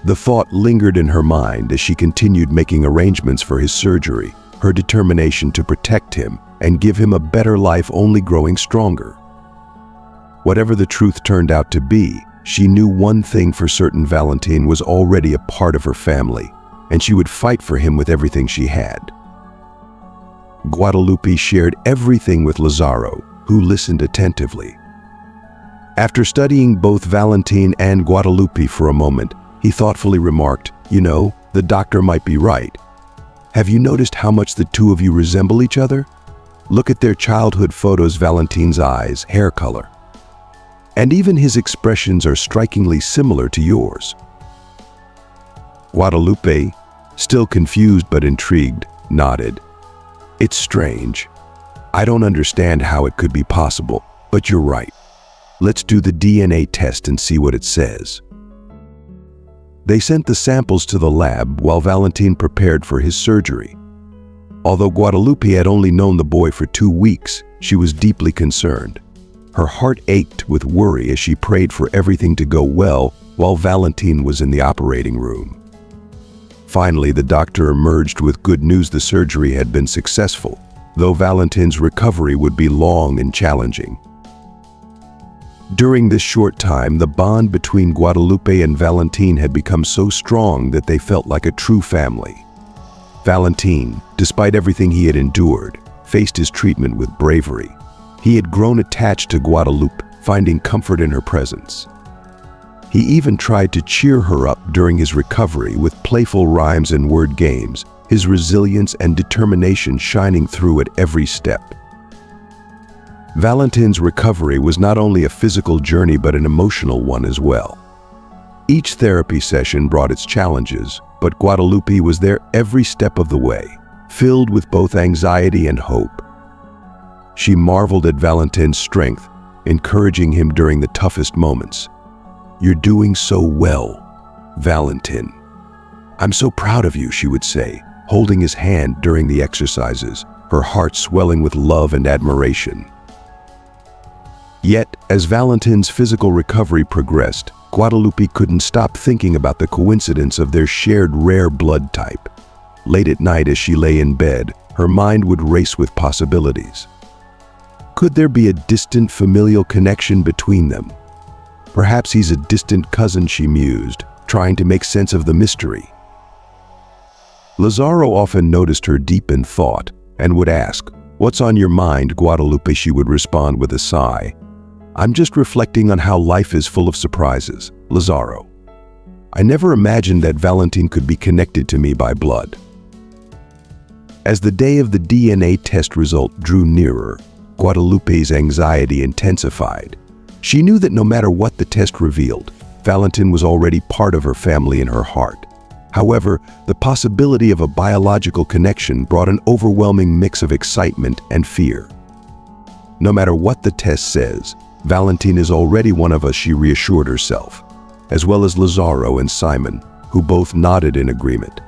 The thought lingered in her mind as she continued making arrangements for his surgery, her determination to protect him and give him a better life only growing stronger. Whatever the truth turned out to be, she knew one thing for certain: Valentin was already a part of her family, and she would fight for him with everything she had. Guadalupe shared everything with Lazaro, who listened attentively. After studying both Valentin and Guadalupe for a moment, he thoughtfully remarked, "You know, the doctor might be right. Have you noticed how much the two of you resemble each other? Look at their childhood photos, Valentin's eyes, hair color. And even his expressions are strikingly similar to yours." Guadalupe, still confused but intrigued, nodded. "It's strange. I don't understand how it could be possible, but you're right. Let's do the DNA test and see what it says." They sent the samples to the lab while Valentin prepared for his surgery. Although Guadalupe had only known the boy for 2 weeks, she was deeply concerned. Her heart ached with worry as she prayed for everything to go well while Valentin was in the operating room. Finally, the doctor emerged with good news: the surgery had been successful, though Valentin's recovery would be long and challenging. During this short time, the bond between Guadalupe and Valentin had become so strong that they felt like a true family. Valentin, despite everything he had endured, faced his treatment with bravery. He had grown attached to Guadalupe, finding comfort in her presence. He even tried to cheer her up during his recovery with playful rhymes and word games, his resilience and determination shining through at every step. Valentin's recovery was not only a physical journey but an emotional one as well. Each therapy session brought its challenges, but Guadalupe was there every step of the way, filled with both anxiety and hope. She marveled at Valentin's strength, encouraging him during the toughest moments. "You're doing so well, Valentin. I'm so proud of you," she would say, holding his hand during the exercises, her heart swelling with love and admiration. Yet, as Valentin's physical recovery progressed, Guadalupe couldn't stop thinking about the coincidence of their shared rare blood type. Late at night as she lay in bed, her mind would race with possibilities. Could there be a distant familial connection between them? Perhaps he's a distant cousin, she mused, trying to make sense of the mystery. Lazaro often noticed her deep in thought and would ask, "What's on your mind, Guadalupe?" She would respond with a sigh, "I'm just reflecting on how life is full of surprises, Lazaro. I never imagined that Valentin could be connected to me by blood." As the day of the DNA test result drew nearer, Guadalupe's anxiety intensified. She knew that no matter what the test revealed, Valentin was already part of her family in her heart. However, the possibility of a biological connection brought an overwhelming mix of excitement and fear. "No matter what the test says, Valentin is already one of us," she reassured herself, as well as Lazaro and Simon, who both nodded in agreement.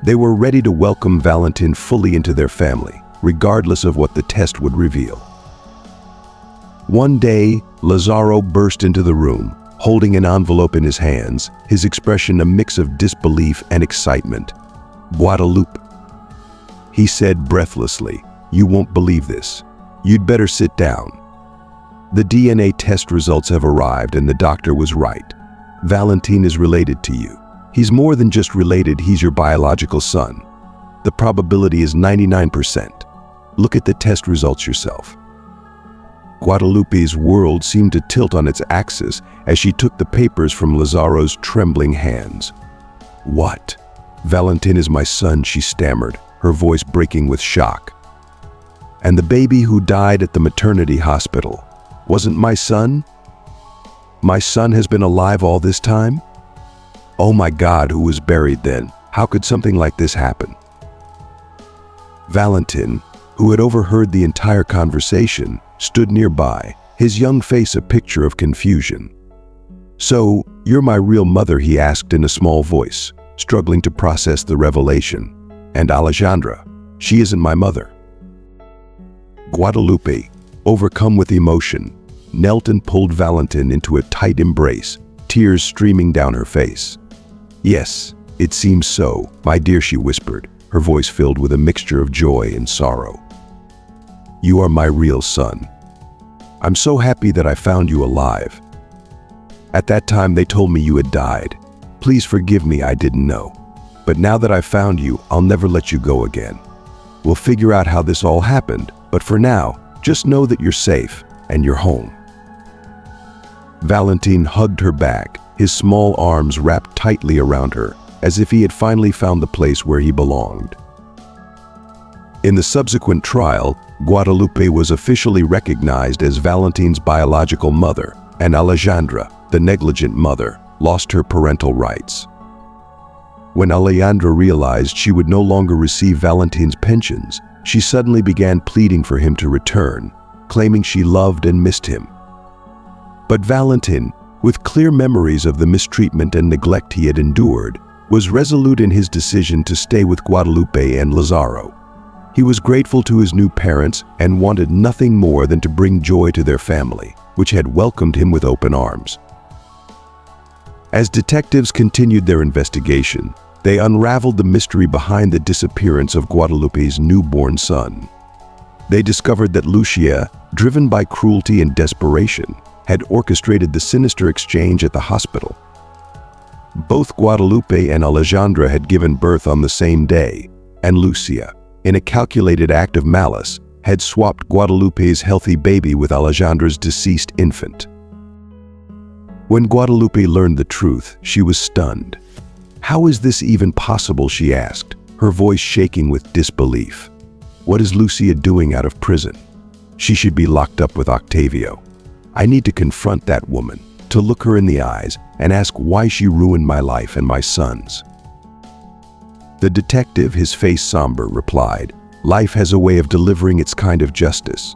They were ready to welcome Valentin fully into their family, regardless of what the test would reveal. One day, Lazaro burst into the room, holding an envelope in his hands, his expression a mix of disbelief and excitement. "Guadalupe," he said breathlessly, "you won't believe this. You'd better sit down. The DNA test results have arrived and the doctor was right. Valentin is related to you. He's more than just related, he's your biological son. The probability is 99%. Look at the test results yourself." Guadalupe's world seemed to tilt on its axis as she took the papers from Lazaro's trembling hands. "What? Valentin is my son," she stammered, her voice breaking with shock. "And the baby who died at the maternity hospital wasn't my son? My son has been alive all this time? Oh my God, who was buried then? How could something like this happen?" Valentin, who had overheard the entire conversation, stood nearby, his young face a picture of confusion. "So, you're my real mother?" he asked in a small voice, struggling to process the revelation. "And Alejandra, she isn't my mother." Guadalupe, overcome with emotion, knelt and pulled Valentin into a tight embrace, tears streaming down her face. "Yes, it seems so, my dear," she whispered, her voice filled with a mixture of joy and sorrow. "You are my real son. I'm so happy that I found you alive. At that time they told me you had died. Please forgive me, I didn't know. But now that I've found you, I'll never let you go again. We'll figure out how this all happened, but for now, just know that you're safe and you're home." Valentin hugged her back, his small arms wrapped tightly around her, as if he had finally found the place where he belonged. In the subsequent trial, Guadalupe was officially recognized as Valentin's biological mother, and Alejandra, the negligent mother, lost her parental rights. When Alejandra realized she would no longer receive Valentin's pensions, she suddenly began pleading for him to return, claiming she loved and missed him. But Valentin, with clear memories of the mistreatment and neglect he had endured, was resolute in his decision to stay with Guadalupe and Lazaro. He was grateful to his new parents and wanted nothing more than to bring joy to their family, which had welcomed him with open arms. As detectives continued their investigation, they unraveled the mystery behind the disappearance of Guadalupe's newborn son. They discovered that Lucia, driven by cruelty and desperation, had orchestrated the sinister exchange at the hospital. Both Guadalupe and Alejandra had given birth on the same day, and Lucia, in a calculated act of malice, had swapped Guadalupe's healthy baby with Alejandra's deceased infant. When Guadalupe learned the truth, she was stunned. "How is this even possible?" she asked, her voice shaking with disbelief. "What is Lucia doing out of prison? She should be locked up with Octavio. I need to confront that woman, to look her in the eyes and ask why she ruined my life and my son's." The detective, his face somber, replied, "Life has a way of delivering its kind of justice.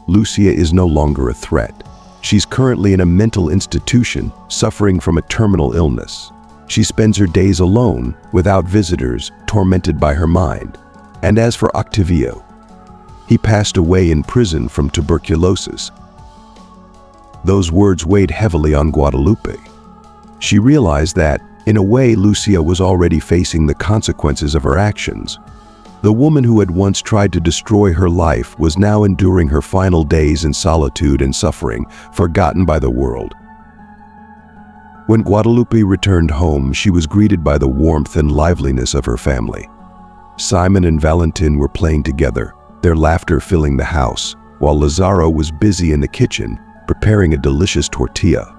Lucia is no longer a threat. She's currently in a mental institution, suffering from a terminal illness. She spends her days alone, without visitors, tormented by her mind. And as for Octavio, he passed away in prison from tuberculosis." Those words weighed heavily on Guadalupe. She realized that, in a way, Lucia was already facing the consequences of her actions. The woman who had once tried to destroy her life was now enduring her final days in solitude and suffering, forgotten by the world. When Guadalupe returned home, she was greeted by the warmth and liveliness of her family. Simon and Valentin were playing together, their laughter filling the house, while Lazaro was busy in the kitchen, preparing a delicious tortilla.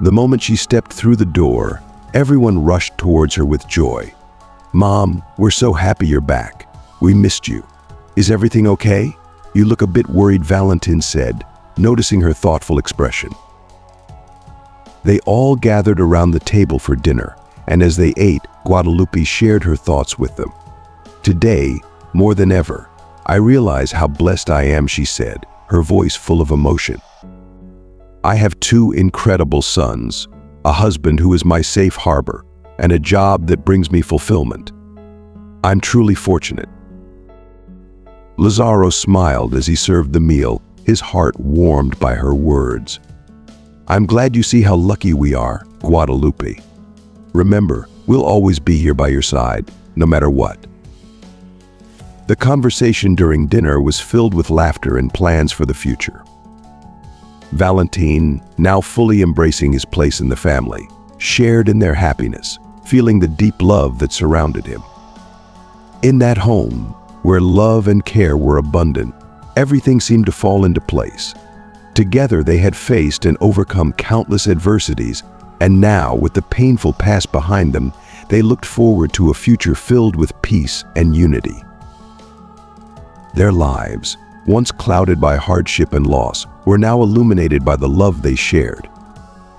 The moment she stepped through the door, everyone rushed towards her with joy. "Mom, we're so happy you're back. We missed you. Is everything okay? You look a bit worried," Valentin said, noticing her thoughtful expression. They all gathered around the table for dinner, and as they ate, Guadalupe shared her thoughts with them. "Today, more than ever, I realize how blessed I am," she said, her voice full of emotion. "I have two incredible sons, a husband who is my safe harbor, and a job that brings me fulfillment. I'm truly fortunate." Lazaro smiled as he served the meal, his heart warmed by her words. "I'm glad you see how lucky we are, Guadalupe. Remember, we'll always be here by your side, no matter what." The conversation during dinner was filled with laughter and plans for the future. Valentin, now fully embracing his place in the family, shared in their happiness, feeling the deep love that surrounded him. In that home, where love and care were abundant, everything seemed to fall into place. Together they had faced and overcome countless adversities, and now, with the painful past behind them, they looked forward to a future filled with peace and unity. Their lives, once clouded by hardship and loss, were now illuminated by the love they shared.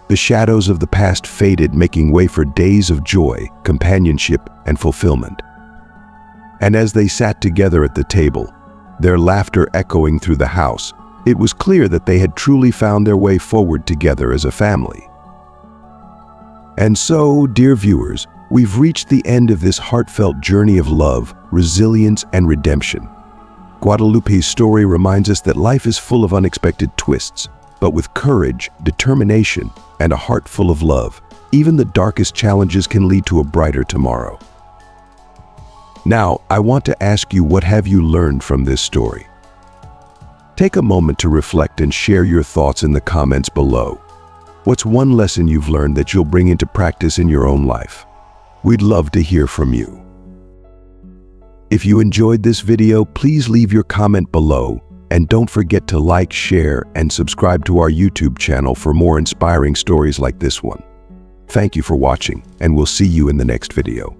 The shadows of the past faded, making way for days of joy, companionship, and fulfillment. And as they sat together at the table, their laughter echoing through the house, it was clear that they had truly found their way forward together as a family. And so, dear viewers, we've reached the end of this heartfelt journey of love, resilience, and redemption. Guadalupe's story reminds us that life is full of unexpected twists, but with courage, determination, and a heart full of love, even the darkest challenges can lead to a brighter tomorrow. Now, I want to ask you, what have you learned from this story? Take a moment to reflect and share your thoughts in the comments below. What's one lesson you've learned that you'll bring into practice in your own life? We'd love to hear from you. If you enjoyed this video, please leave your comment below, and don't forget to like, share, and subscribe to our YouTube channel for more inspiring stories like this one. Thank you for watching, and we'll see you in the next video.